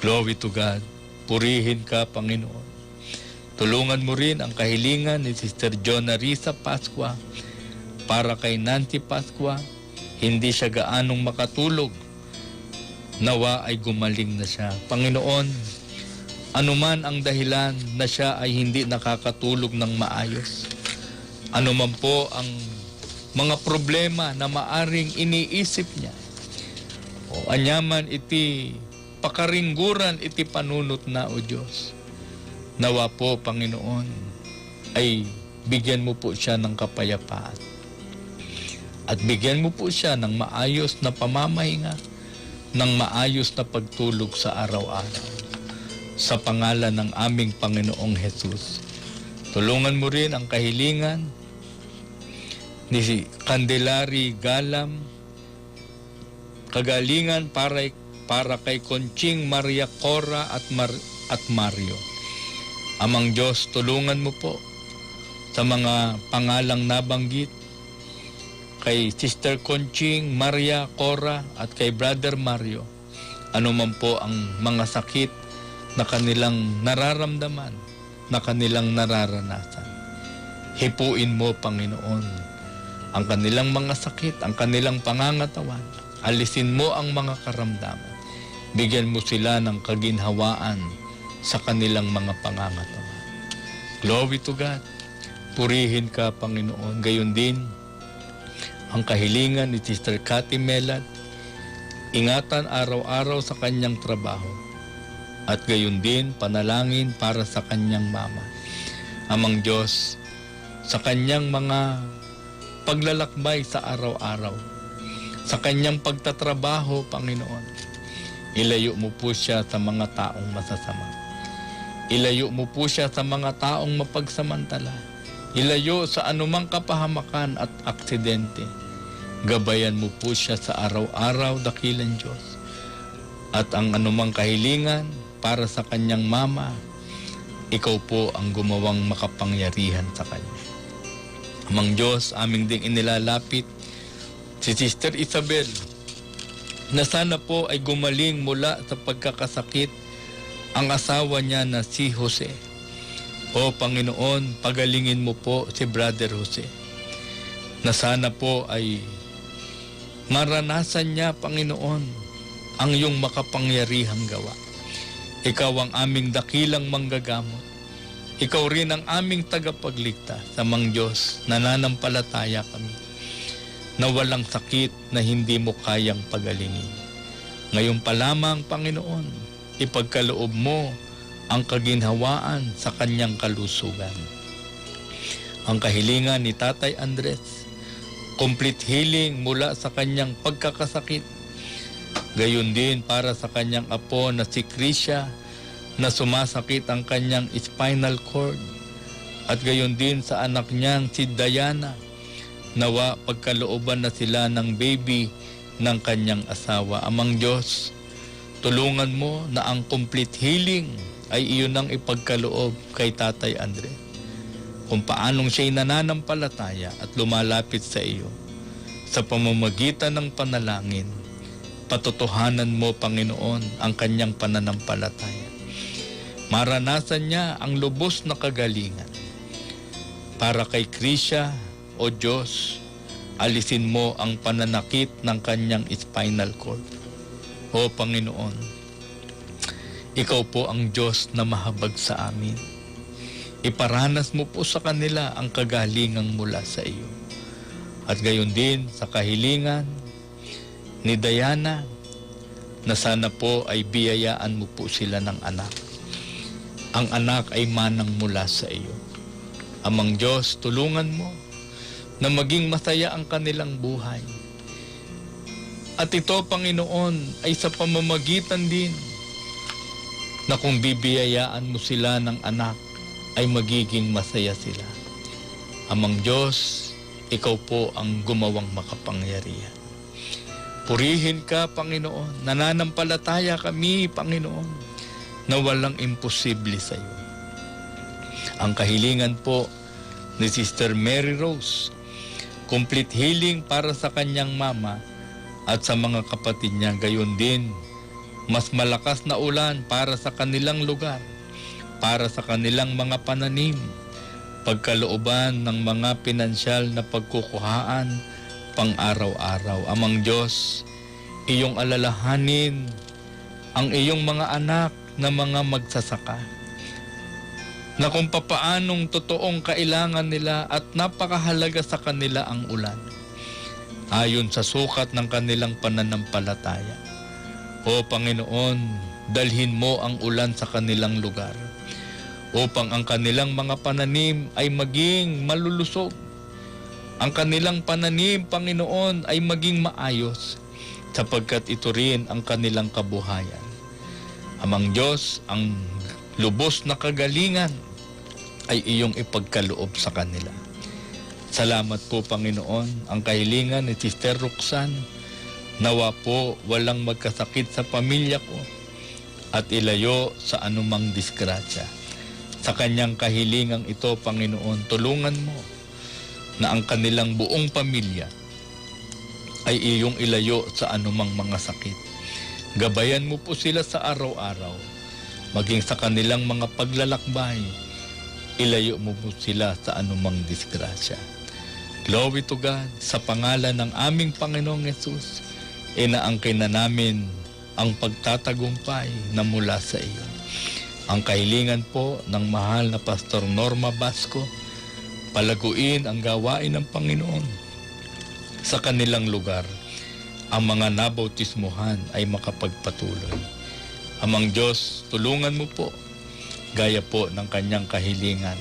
Glory to God. Purihin ka, Panginoon. Tulungan mo rin ang kahilingan ni Sister Jonna Risa Pascua para kay Nancy Pascua. Hindi siya gaanong makatulog. Nawa ay gumaling na siya. Panginoon, anuman ang dahilan na siya ay hindi nakakatulog ng maayos, anuman po ang mga problema na maaring iniisip niya, o anyaman iti pakaringguran iti panunot na, O Diyos, nawa po, Panginoon, ay bigyan mo po siya ng kapayapaan at bigyan mo po siya ng maayos na pamamahinga, ng maayos na pagtulog sa araw-araw. Sa pangalan ng aming Panginoong Jesus, tulungan mo rin ang kahilingan ni Candelari Galam, kagalingan para kay Conching Maria Cora at Mario. Amang Diyos, tulungan mo po sa mga pangalang nabanggit kay Sister Conching Maria Cora at kay Brother Mario. Ano man po ang mga sakit na kanilang nararamdaman, na kanilang nararanasan. Hipuin mo, Panginoon, ang kanilang mga sakit, ang kanilang pangangatawan. Alisin mo ang mga karamdaman. Bigyan mo sila ng kaginhawaan sa kanilang mga pangangatawan. Glory to God. Purihin ka, Panginoon. Gayon din ang kahilingan ni Sister Cathy Melad. Ingatan araw-araw sa kanyang trabaho. At gayon din, panalangin para sa kanyang mama. Amang Diyos, sa kanyang mga paglalakbay sa araw-araw, sa kanyang pagtatrabaho, Panginoon, ilayo mo po siya sa mga taong masasama. Ilayo mo po siya sa mga taong mapagsamantala. Ilayo sa anumang kapahamakan at aksidente. Gabayan mo po siya sa araw-araw, dakilang Diyos. At ang anumang kahilingan para sa kanyang mama, ikaw po ang gumawang makapangyarihan sa kanya. Amang Diyos, aming ding inilalapit si Sister Isabel na sana po ay gumaling mula sa pagkakasakit ang asawa niya na si Jose. O Panginoon, pagalingin mo po si Brother Jose na sana po ay maranasan niya, Panginoon, ang iyong makapangyarihang gawa. Ikaw ang aming dakilang manggagamot. Ikaw rin ang aming tagapagligtas. Amang Diyos, nananampalataya kami na walang sakit na hindi mo kayang pagalingin. Ngayon pa lamang, Panginoon, ipagkaloob mo ang kaginhawaan sa kanyang kalusugan. Ang kahilingan ni Tatay Andres, complete healing mula sa kanyang pagkakasakit. Gayon din para sa kanyang apo na si Krisha na sumasakit ang kanyang spinal cord. At gayon din sa anak niyang si Diana, nawa pagkalooban na sila ng baby ng kanyang asawa. Amang Diyos, tulungan mo na ang complete healing ay iyon ang ipagkaloob kay Tatay Andres. Kung paanong siya'y nananampalataya at lumalapit sa iyo sa pamamagitan ng panalangin, patotohanan mo, Panginoon, ang kanyang pananampalataya. Maranasan niya ang lubos na kagalingan. Para kay Krisha, o Diyos, alisin mo ang pananakit ng kanyang spinal cord. O Panginoon, ikaw po ang Diyos na mahabag sa amin. Iparanas mo po sa kanila ang kagalingang mula sa iyo. At gayon din sa kahilingan ni Diana, na sana po ay biyayaan mo po sila ng anak. Ang anak ay manang mula sa iyo. Amang Diyos, tulungan mo na maging masaya ang kanilang buhay. At ito, Panginoon, ay sa pamamagitan din na kung bibiyayaan mo sila ng anak, ay magiging masaya sila. Amang Diyos, ikaw po ang gumawang makapangyarihan. Purihin ka, Panginoon. Nananampalataya kami, Panginoon, na walang imposible sa iyo. Ang kahilingan po ni Sister Mary Rose, complete healing para sa kanyang mama at sa mga kapatid niya. Gayon din, mas malakas na ulan para sa kanilang lugar, para sa kanilang mga pananim, pagkalooban ng mga pinansyal na pagkukuhaan pang araw-araw. Amang Diyos, iyong alalahanin ang iyong mga anak na mga magsasaka, na kung papaanong totoong kailangan nila at napakahalaga sa kanila ang ulan, ayon sa sukat ng kanilang pananampalataya. O Panginoon, dalhin mo ang ulan sa kanilang lugar, upang ang kanilang mga pananim ay maging malulusog. Ang kanilang pananim, Panginoon, ay maging maayos, sapagkat ito rin ang kanilang kabuhayan. Amang Diyos, ang lubos na kagalingan ay iyong ipagkaloob sa kanila. Salamat po, Panginoon, ang kahilingan ni Sister Roxanne, nawa po walang magkasakit sa pamilya ko at ilayo sa anumang disgrasya. Sa kanyang kahilingang ito, Panginoon, tulungan mo na ang kanilang buong pamilya ay iyong ilayo sa anumang mga sakit. Gabayan mo po sila sa araw-araw, maging sa kanilang mga paglalakbay, ilayo mo po sila sa anumang disgrasya. Glory to God, sa pangalan ng aming Panginoong Yesus, inaangkin na namin ang pagtatagumpay na mula sa iyo. Ang kahilingan po ng mahal na Pastor Norma Basco, palaguin ang gawain ng Panginoon sa kanilang lugar. Ang mga nabautismuhan ay makapagpatuloy. Amang Diyos, tulungan mo po, gaya po ng kanyang kahilingan,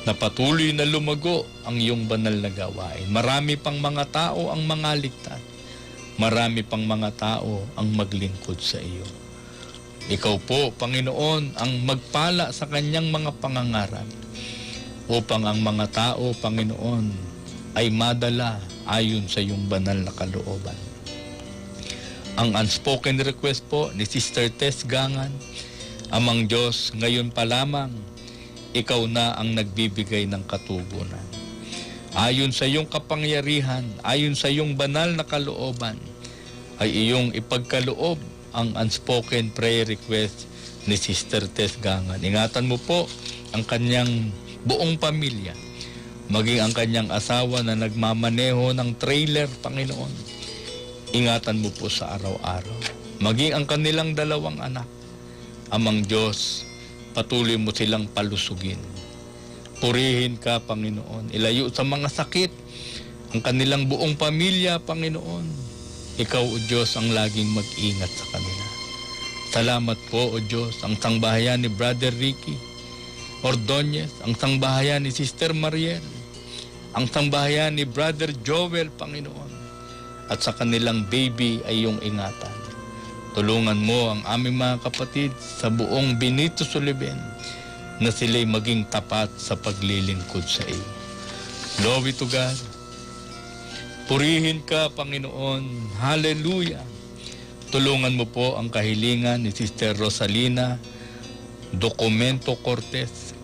na patuloy na lumago ang iyong banal na gawain. Marami pang mga tao ang mangaligtas. Marami pang mga tao ang maglingkod sa iyo. Ikaw po, Panginoon, ang magpala sa kanyang mga pangangarap, upang ang mga tao, Panginoon, ay madala ayon sa iyong banal na kalooban. Ang unspoken request po ni Sister Tess Gangan, Amang Diyos, ngayon pa lamang, ikaw na ang nagbibigay ng katugunan. Ayon sa iyong kapangyarihan, ayon sa iyong banal na kalooban, ay iyong ipagkaloob ang unspoken prayer request ni Sister Tess Gangan. Ingatan mo po ang kanyang buong pamilya, maging ang kanyang asawa na nagmamaneho ng trailer, Panginoon. Ingatan mo po sa araw-araw, maging ang kanilang 2 anak. Amang Diyos, patuloy mo silang palusugin. Purihin ka, Panginoon. Ilayo sa mga sakit ang kanilang buong pamilya, Panginoon. Ikaw, O Diyos, ang laging mag-ingat sa kanila. Salamat po, O Diyos, ang sangbahayan ni Brother Ricky Ordonez, ang sangbahayan ni Sister Mariel, ang sangbahayan ni Brother Joel, Panginoon, at sa kanilang baby ay iyong ingatan. Tulungan mo ang aming mga kapatid sa buong Benito Sullivan na sila'y maging tapat sa paglilingkod sa iyo. Glory to God. Purihin ka, Panginoon. Hallelujah. Tulungan mo po ang kahilingan ni Sister Rosalina Documento Cortez.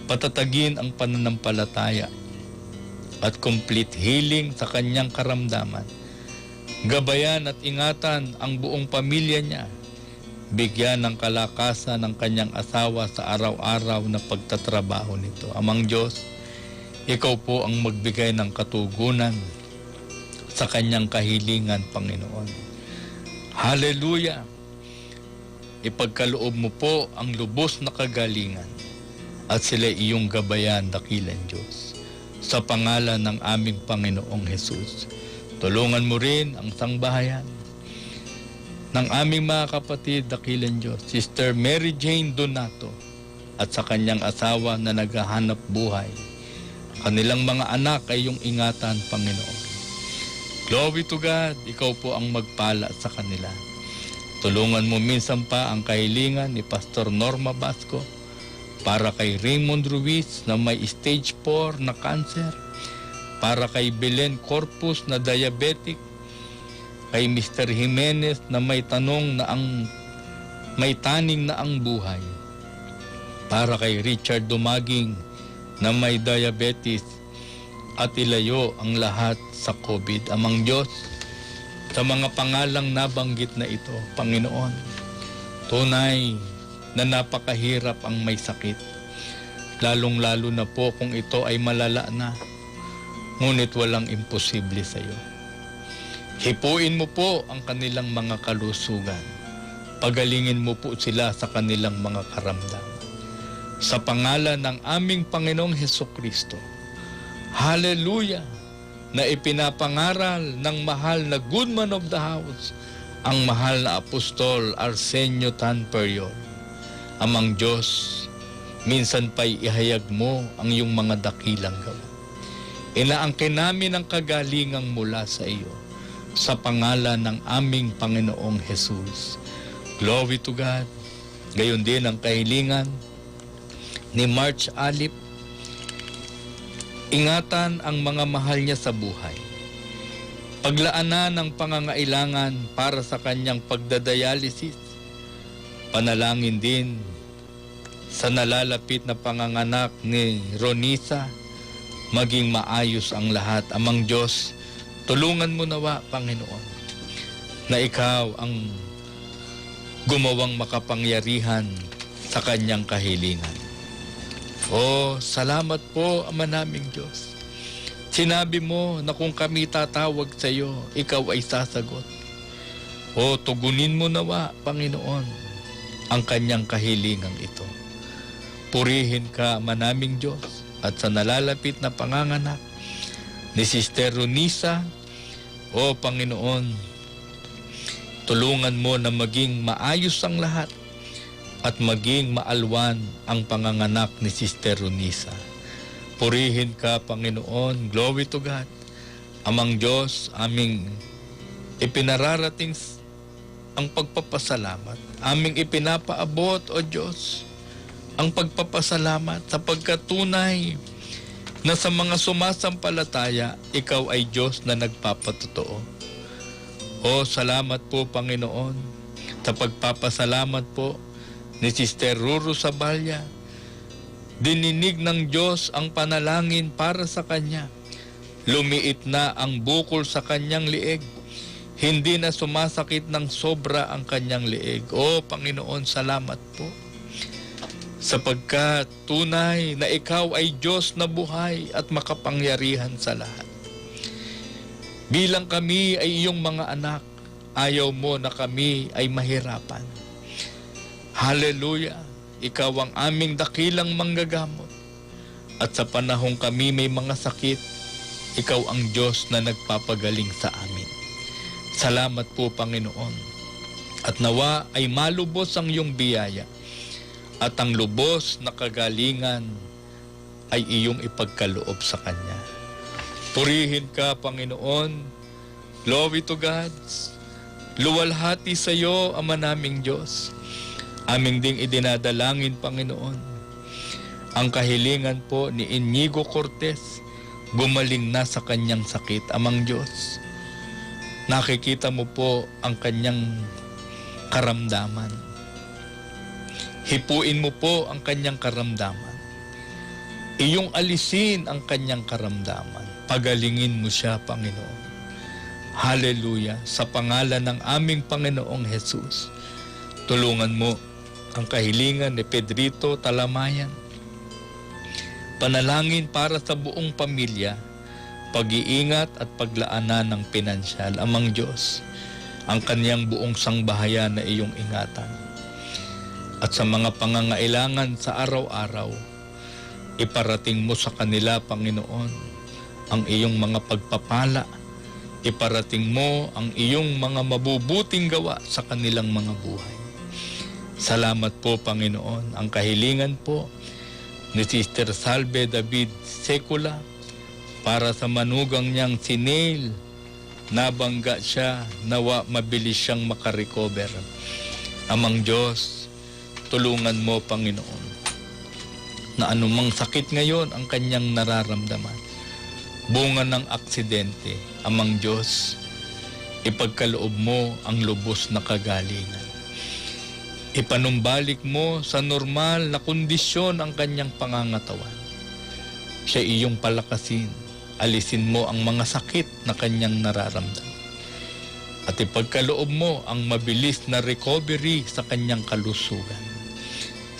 Patatagin ang pananampalataya at complete healing sa kanyang karamdaman. Gabayan at ingatan ang buong pamilya niya. Bigyan ng kalakasan ng kanyang asawa sa araw-araw na pagtatrabaho nito. Amang Diyos, ikaw po ang magbigay ng katugunan sa kanyang kahilingan, Panginoon. Hallelujah! Ipagkaloob mo po ang lubos na kagalingan at sila iyong gabayan, dakilang Diyos. Sa pangalan ng aming Panginoong Hesus, tulungan mo rin ang sangbahayan ng aming mga kapatid, dakilang Diyos, Sister Mary Jane Donato at sa kanyang asawa na naghahanap buhay. Kanilang mga anak ay iyong ingatan, Panginoon. Glory to God, ikaw po ang magpala sa kanila. Tulungan mo minsan pa ang kahilingan ni Pastor Norma Basco para kay Raymond Ruiz na may stage 4 na cancer, para kay Belen Corpus na diabetic, kay Mr. Jimenez na may taning na ang buhay, para kay Richard Dumaging na may diabetes, at ilayo ang lahat sa COVID. Amang Diyos, sa mga pangalang nabanggit na ito, Panginoon, tunay na napakahirap ang may sakit, lalong-lalo na po kung ito ay malala na, ngunit walang imposible sa iyo. Hipuin mo po ang kanilang mga kalusugan. Pagalingin mo po sila sa kanilang mga karamdaman. Sa pangalan ng aming Panginoong Hesukristo, hallelujah, na ipinapangaral ng mahal na good man of the house, ang mahal na Apostol Arsenio Tan Perior. Amang Diyos, minsan pa'y ihayag mo ang iyong mga dakilang gawa. Inaangkin namin ang kagalingang mula sa iyo sa pangalan ng aming Panginoong Jesus. Glory to God. Gayon din ang kahilingan ni March Alip. Ingatan ang mga mahal niya sa buhay. Paglaanan ng pangangailangan para sa kanyang pagdadialysis. Panalangin din sa nalalapit na panganganak ni Ronisa, maging maayos ang lahat. Amang Diyos, tulungan mo nawa, Panginoon, na ikaw ang gumawang makapangyarihan sa kanyang kahilingan. Oh, salamat po, Ama naming Diyos. Sinabi mo na kung kami tatawag sa iyo, ikaw ay sasagot. Oh, tugunin mo nawa, Panginoon, ang kanyang kahilingang ito. Purihin ka, Ama naming Diyos, at sa nalalapit na panganganak ni Sister Ronisa, o Panginoon, tulungan mo na maging maayos ang lahat at maging maalwan ang panganganak ni Sister Ronisa. Purihin ka, Panginoon. Glory to God. Amang Diyos, aming ipinararating ang pagpapasalamat. Aming ipinapaabot, O Diyos, ang pagpapasalamat sapagkat tunay na sa mga sumasampalataya, ikaw ay Diyos na nagpapatotoo. O salamat po, Panginoon, sa pagpapasalamat po ni Sister Ruru Sabalya. Dininig ng Diyos ang panalangin para sa kanya. Lumiit na ang bukol sa kanyang lieg. Hindi na sumasakit ng sobra ang kanyang lieg. O Panginoon, salamat po. Sapagkat tunay na ikaw ay Diyos na buhay at makapangyarihan sa lahat. Bilang kami ay iyong mga anak, ayaw mo na kami ay mahirapan. Hallelujah! Ikaw ang aming dakilang manggagamot. At sa panahong kami may mga sakit, ikaw ang Diyos na nagpapagaling sa amin. Salamat po, Panginoon. At nawa ay malubos ang iyong biyaya. At ang lubos na kagalingan ay iyong ipagkaloob sa Kanya. Purihin ka, Panginoon. Glory to God. Luwalhati sa iyo, Ama naming Diyos. Aming ding idinadalangin, Panginoon, ang kahilingan po ni Inigo Cortez, gumaling na sa kanyang sakit, Amang Diyos. Nakikita mo po ang kanyang karamdaman. Hipuin mo po ang kanyang karamdaman. Iyong alisin ang kanyang karamdaman. Pagalingin mo siya, Panginoon. Hallelujah! Sa pangalan ng aming Panginoong Jesus, tulungan mo ang kahilingan ni Pedrito Talamayan. Panalangin para sa buong pamilya, pag-iingat at paglaanan ng pinansyal. Amang Diyos, ang kaniyang buong sangbahayan na iyong ingatan. At sa mga pangangailangan sa araw-araw, iparating mo sa kanila, Panginoon, ang iyong mga pagpapala. Iparating mo ang iyong mga mabubuting gawa sa kanilang mga buhay. Salamat po, Panginoon. Ang kahilingan po ni Sister Salve David Secula para sa manugang niyang si Neil, nabangga siya, nawa mabilis siyang makarecover. Amang Diyos, tulungan mo, Panginoon, na anumang sakit ngayon ang kanyang nararamdaman. Bunga ng aksidente, Amang Diyos, ipagkaloob mo ang lubos na kagalingan. Ipanumbalik mo sa normal na kondisyon ang kanyang pangangatawan. Siya iyong palakasin. Alisin mo ang mga sakit na kanyang nararamdaman. At ipagkaloob mo ang mabilis na recovery sa kanyang kalusugan.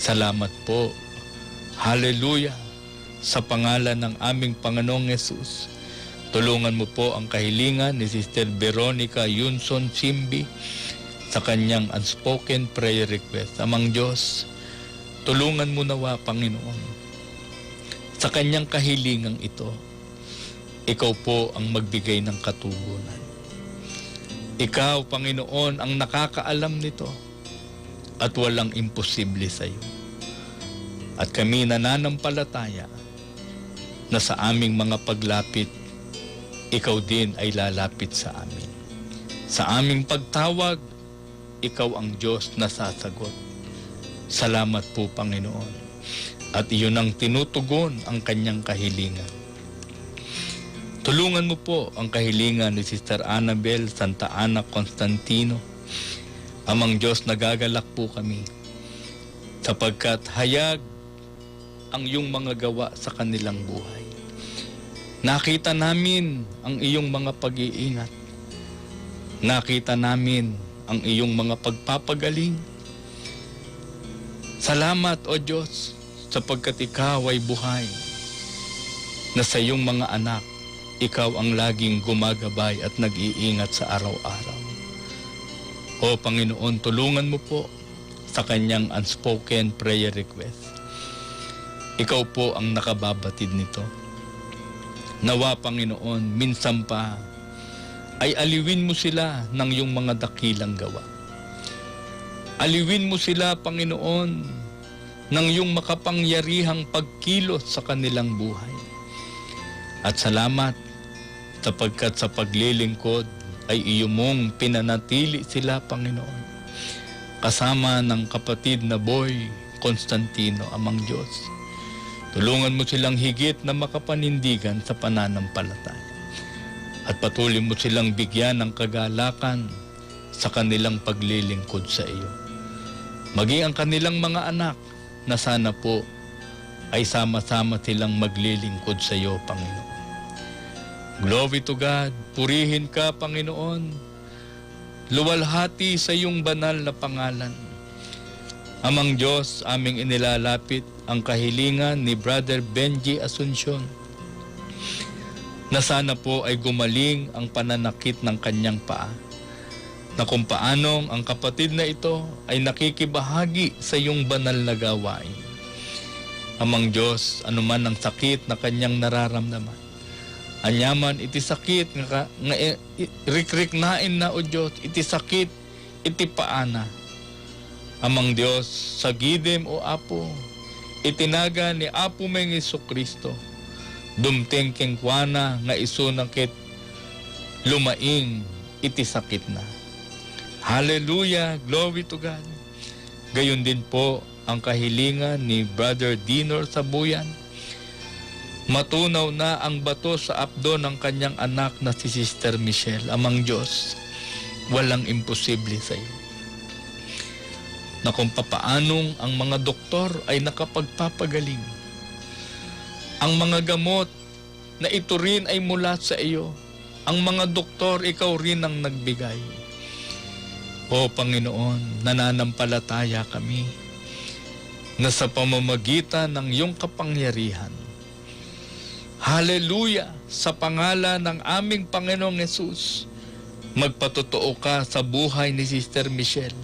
Salamat po. Hallelujah! Sa pangalan ng aming Panginoong Yesus, tulungan mo po ang kahilingan ni Sister Veronica Yunson Simbi sa kanyang unspoken prayer request. Amang Diyos, tulungan mo nawa, Panginoon, sa kanyang kahilingang ito. Ikaw po ang magbigay ng katugunan. Ikaw, Panginoon, ang nakakaalam nito at walang imposible sa iyo. At kami nananampalataya na sa aming mga paglapit, ikaw din ay lalapit sa amin. Sa aming pagtawag, ikaw ang Diyos na sasagot. Salamat po, Panginoon. At iyon ang tinutugon ang kanyang kahilingan. Tulungan mo po ang kahilingan ni Sister Annabel Santa Ana Constantino. Amang Diyos, nagagalak po kami sapagkat hayag ang iyong mga gawa sa kanilang buhay. Nakita namin ang iyong mga pag-iingat. Nakita namin ang iyong mga pagpapagaling. Salamat, O Diyos, sapagkat ikaw ay buhay, na sa iyong mga anak, ikaw ang laging gumagabay at nag-iingat sa araw-araw. O Panginoon, tulungan mo po sa kanyang unspoken prayer request. Ikaw po ang nakababatid nito. Nawa, Panginoon, minsan pa ay aliwin mo sila ng iyong mga dakilang gawa. Aliwin mo sila, Panginoon, ng iyong makapangyarihang pagkilos sa kanilang buhay. At salamat sapagkat sa paglilingkod ay iyo mong pinanatili sila, Panginoon. Kasama ng kapatid na Boy Constantino, Amang Diyos. Tulungan mo silang higit na makapanindigan sa pananampalataya. At patuloy mo silang bigyan ng kagalakan sa kanilang paglilingkod sa iyo. Maging ang kanilang mga anak na sana po ay sama-sama silang maglilingkod sa iyo, Panginoon. Glory to God. Purihin ka, Panginoon. Luwalhati sa iyong banal na pangalan. Amang Diyos, aming inilalapit ang kahilingan ni Brother Benji Asuncion na sana po ay gumaling ang pananakit ng kanyang paa, na kung paanong ang kapatid na ito ay nakikibahagi sa iyong banal na gawain. Amang Diyos, anuman ang sakit na kanyang nararamdaman, anyaman iti sakit nga rikriknain na o Diyos, iti sakit iti paana. Amang Diyos, sa gidem o Apo, itinaga ni Apo may Jesucristo, dumteng kengkwana nga iso nakit lumaing iti sakit na. Hallelujah! Glory to God! Gayon din po ang kahilingan ni Brother Dinor Sabuyan. Matunaw na ang bato sa abdo ng kanyang anak na si Sister Michelle. Amang Diyos, walang imposible sa iyo. Na kung papaanong ang mga doktor ay nakapagpapagaling. Ang mga gamot na ito rin ay mula sa iyo. Ang mga doktor, ikaw rin ang nagbigay. O Panginoon, nananampalataya kami na sa pamamagitan ng iyong kapangyarihan, hallelujah, sa pangalan ng aming Panginoong Hesus, magpatotoo ka sa buhay ni Sister Michelle.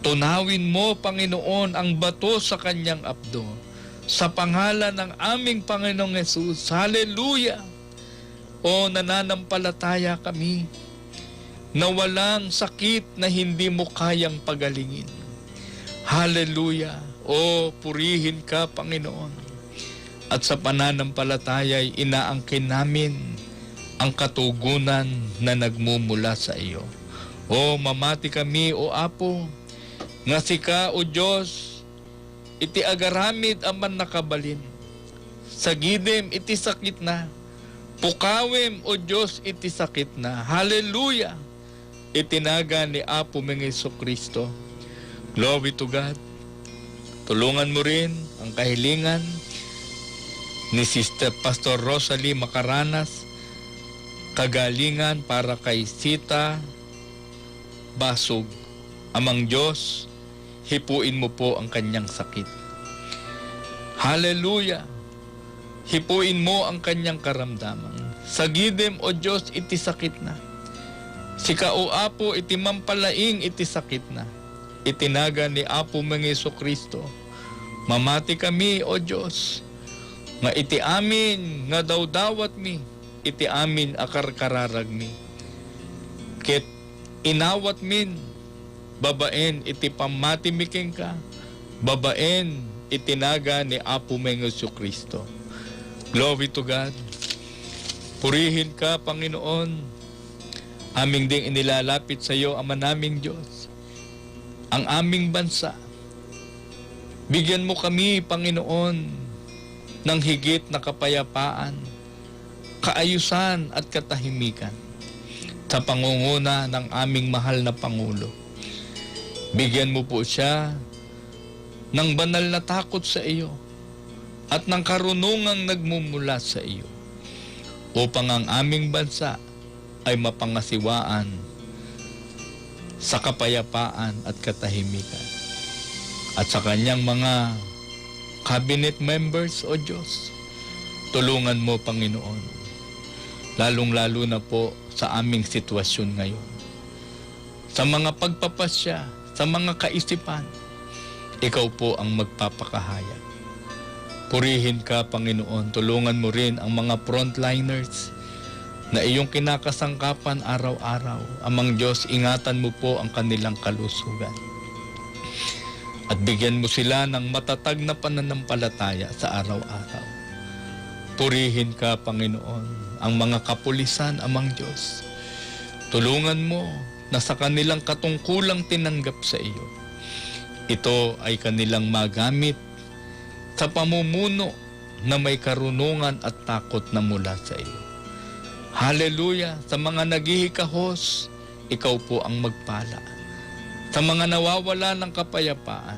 Tunawin mo, Panginoon, ang bato sa kanyang abdo. Sa pangalan ng aming Panginoong Hesus, hallelujah! O nananampalataya kami na walang sakit na hindi mo kayang pagalingin. Hallelujah! O purihin ka, Panginoon. At sa pananampalataya ay inaangkin namin ang katugunan na nagmumula sa iyo. O mamati kami, O Apo, nga sika, O Diyos, iti agaramid aman nakabalin. Sa gidem iti sakit na. Pukawem, O Diyos, iti sakit na. Hallelujah! Itinaga ni Apo may Jesucristo. Glory to God. Tulungan mo rin ang kahilingan ni Sister Pastor Rosalie Macaranas, kagalingan para kay Sita Basog. Amang Diyos, hipuin mo po ang kanyang sakit. Hallelujah! Hipuin mo ang kanyang karamdaman. Sa gidem, O Diyos, iti sakit na. Sika, O Apo, iti mampalaing iti sakit na. Itinaga ni Apo mga Jesucristo. Mamati kami, O Diyos, nga iti amin, nga dawdawat mi, iti amin akarkararag mi. Ket inawat min, babaen iti pamati miking ka, babaen itinaga ni Apo mga Jesucristo. Glory to God. Purihin ka, Panginoon. Aming ding inilalapit sa iyo, Ama naming Diyos, ang aming bansa. Bigyan mo kami, Panginoon, ng higit na kapayapaan, kaayusan at katahimikan sa pangunguna ng aming mahal na Pangulo. Bigyan mo po siya ng banal na takot sa iyo at ng karunungang nagmumula sa iyo upang ang aming bansa ay mapangasiwaan sa kapayapaan at katahimikan. At sa kanyang mga cabinet members, O Diyos, tulungan mo, Panginoon, lalong-lalo na po sa aming sitwasyon ngayon. Sa mga pagpapasya, sa mga kaisipan, ikaw po ang magpapakahayag. Purihin ka, Panginoon, tulungan mo rin ang mga frontliners na iyong kinakasangkapan araw-araw. Amang Diyos, ingatan mo po ang kanilang kalusugan. At bigyan mo sila ng matatag na pananampalataya sa araw-araw. Purihin ka, Panginoon, ang mga kapulisan, Amang Diyos. Tulungan mo na sa kanilang katungkulang tinanggap sa iyo, ito ay kanilang magamit sa pamumuno na may karunungan at takot na mula sa iyo. Hallelujah! Sa mga naghihikahos, ikaw po ang magpala. Sa mga nawawala ng kapayapaan,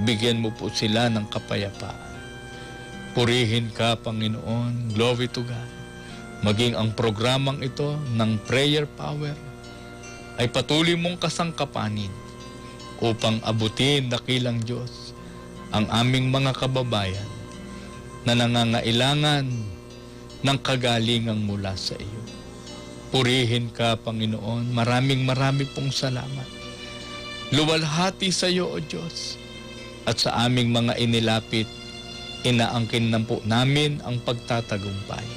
bigyan mo po sila ng kapayapaan. Purihin ka, Panginoon. Glory to God. Maging ang programang ito ng Prayer Power ay patuloy mong kasangkapanin upang abutin, dakilang Diyos, ang aming mga kababayan na nangangailangan ng kagalingang mula sa iyo. Purihin ka, Panginoon. Maraming pong salamat. Luwalhati sa iyo, O Diyos, at sa aming mga inilapit, inaangkin na po namin ang pagtatagumpay.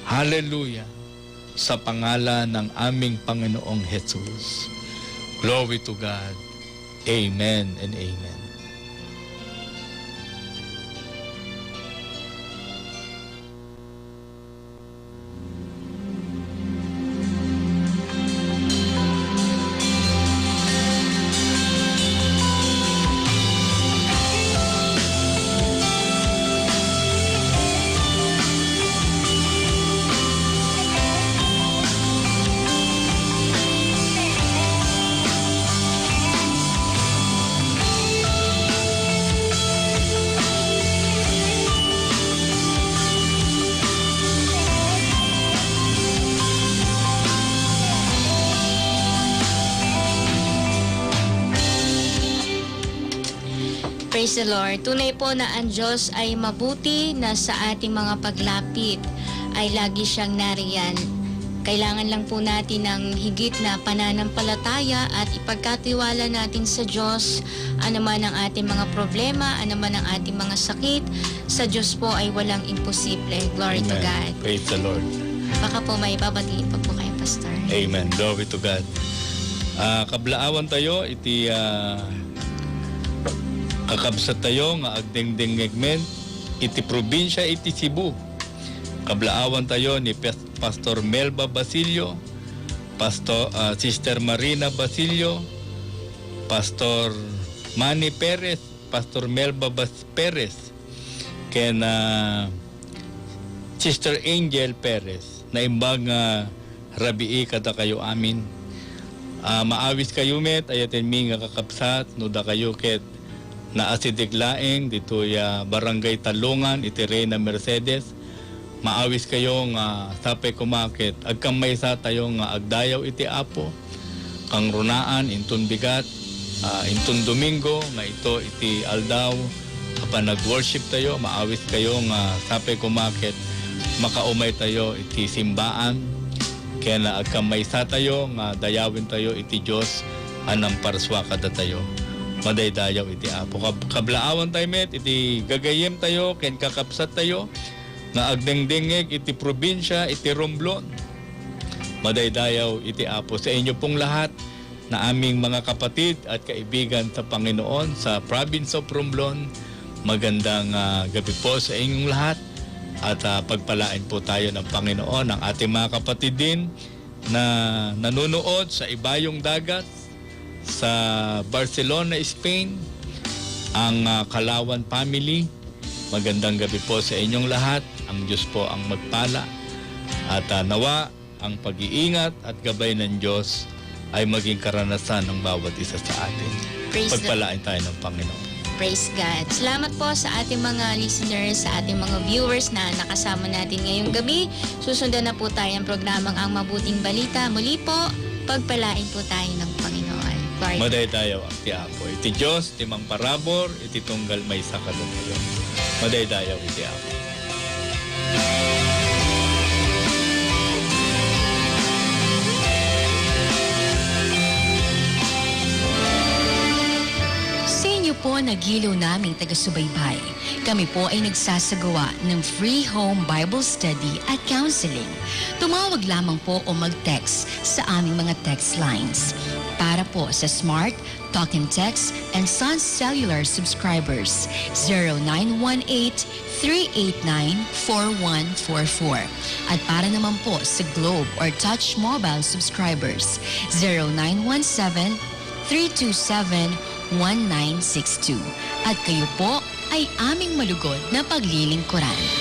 Hallelujah! Sa pangalan ng aming Panginoong Jesus. Glory to God. Amen and amen. Praise the Lord. Tunay po na ang Diyos ay mabuti na sa ating mga paglapit ay lagi siyang nariyan. Kailangan lang po natin ng higit na pananampalataya at ipagkatiwala natin sa Diyos anuman ang ating mga problema, anuman ang ating mga sakit. Sa Diyos po ay walang imposible. Glory to Amen. God. Praise the Lord. Baka po may babatiin pa po kayo, Pastor. Amen. Glory to God. Kablaawan tayo, iti kakabsat tayo nga agdengdeng ngegmen, iti probinsya iti Cebu. Kablaawan tayo ni Pastor Melba Basilio, Sister Marina Basilio, Pastor Manny Perez, Pastor Melba Perez, ken Sister Angel Perez, na imbag rabii kada kayo amin. Maawis kayo met, ayatin mi nga kakabsat, no da kayo ket na asidiglaeng dito ya Barangay Talungan, iti Reyna Mercedes. Maawis kayo nga sapay kumakit. Agkang maysa tayo nga agdayaw iti Apo. Kang runaan, intun bigat, intun Domingo, nga ito iti Aldaw. Kapag nag-worship tayo, maawis kayo nga sapay kumakit. Makaumay tayo iti simbaan. Kaya na agkang maysa tayo nga dayawin tayo iti Diyos anang parswa kada tayo. Madaydayaw iti Apo. Kablaawan tayo met, iti gagayem tayo, ken kakapsat tayo, na agdengdengeg iti probinsya, iti Romblon. Madaydayaw iti Apo. Sa inyo pong lahat, na aming mga kapatid at kaibigan sa Panginoon, sa province of Romblon, magandang gabi po sa inyong lahat. At pagpalain po tayo ng Panginoon, ang ating mga kapatid din, na nanonood sa Ibayong Dagat, sa Barcelona, Spain, ang Kalawan family. Magandang gabi po sa inyong lahat. Ang Diyos po ang magpala. At nawa ang pag-iingat at gabay ng Diyos ay maging karanasan ng bawat isa sa atin. Pagpalain tayo ng Panginoon. Praise God. Salamat po sa ating mga listeners, sa ating mga viewers na nakasama natin ngayong gabi. Susundan na po tayo ng programang Ang Mabuting Balita. Muli po, pagpalain po tayo ng Panginoon. Madaydayaw ang ti Apo. Iti Diyos, iti mang parabor, iti tunggal may sakadong kayo. Madaydayaw iti Apo. Sa inyo po nagiliw naming taga-subaybay. Kami po ay nagsasagawa ng free home Bible study at counseling. Tumawag lamang po o mag-text sa aming mga text lines. Para po sa Smart, Talk and Text, and Sun Cellular subscribers, 0918-389-4144. At para naman po sa Globe or Touch Mobile subscribers, 0917-327-1962. At kayo po ay aming malugod na paglilingkuran.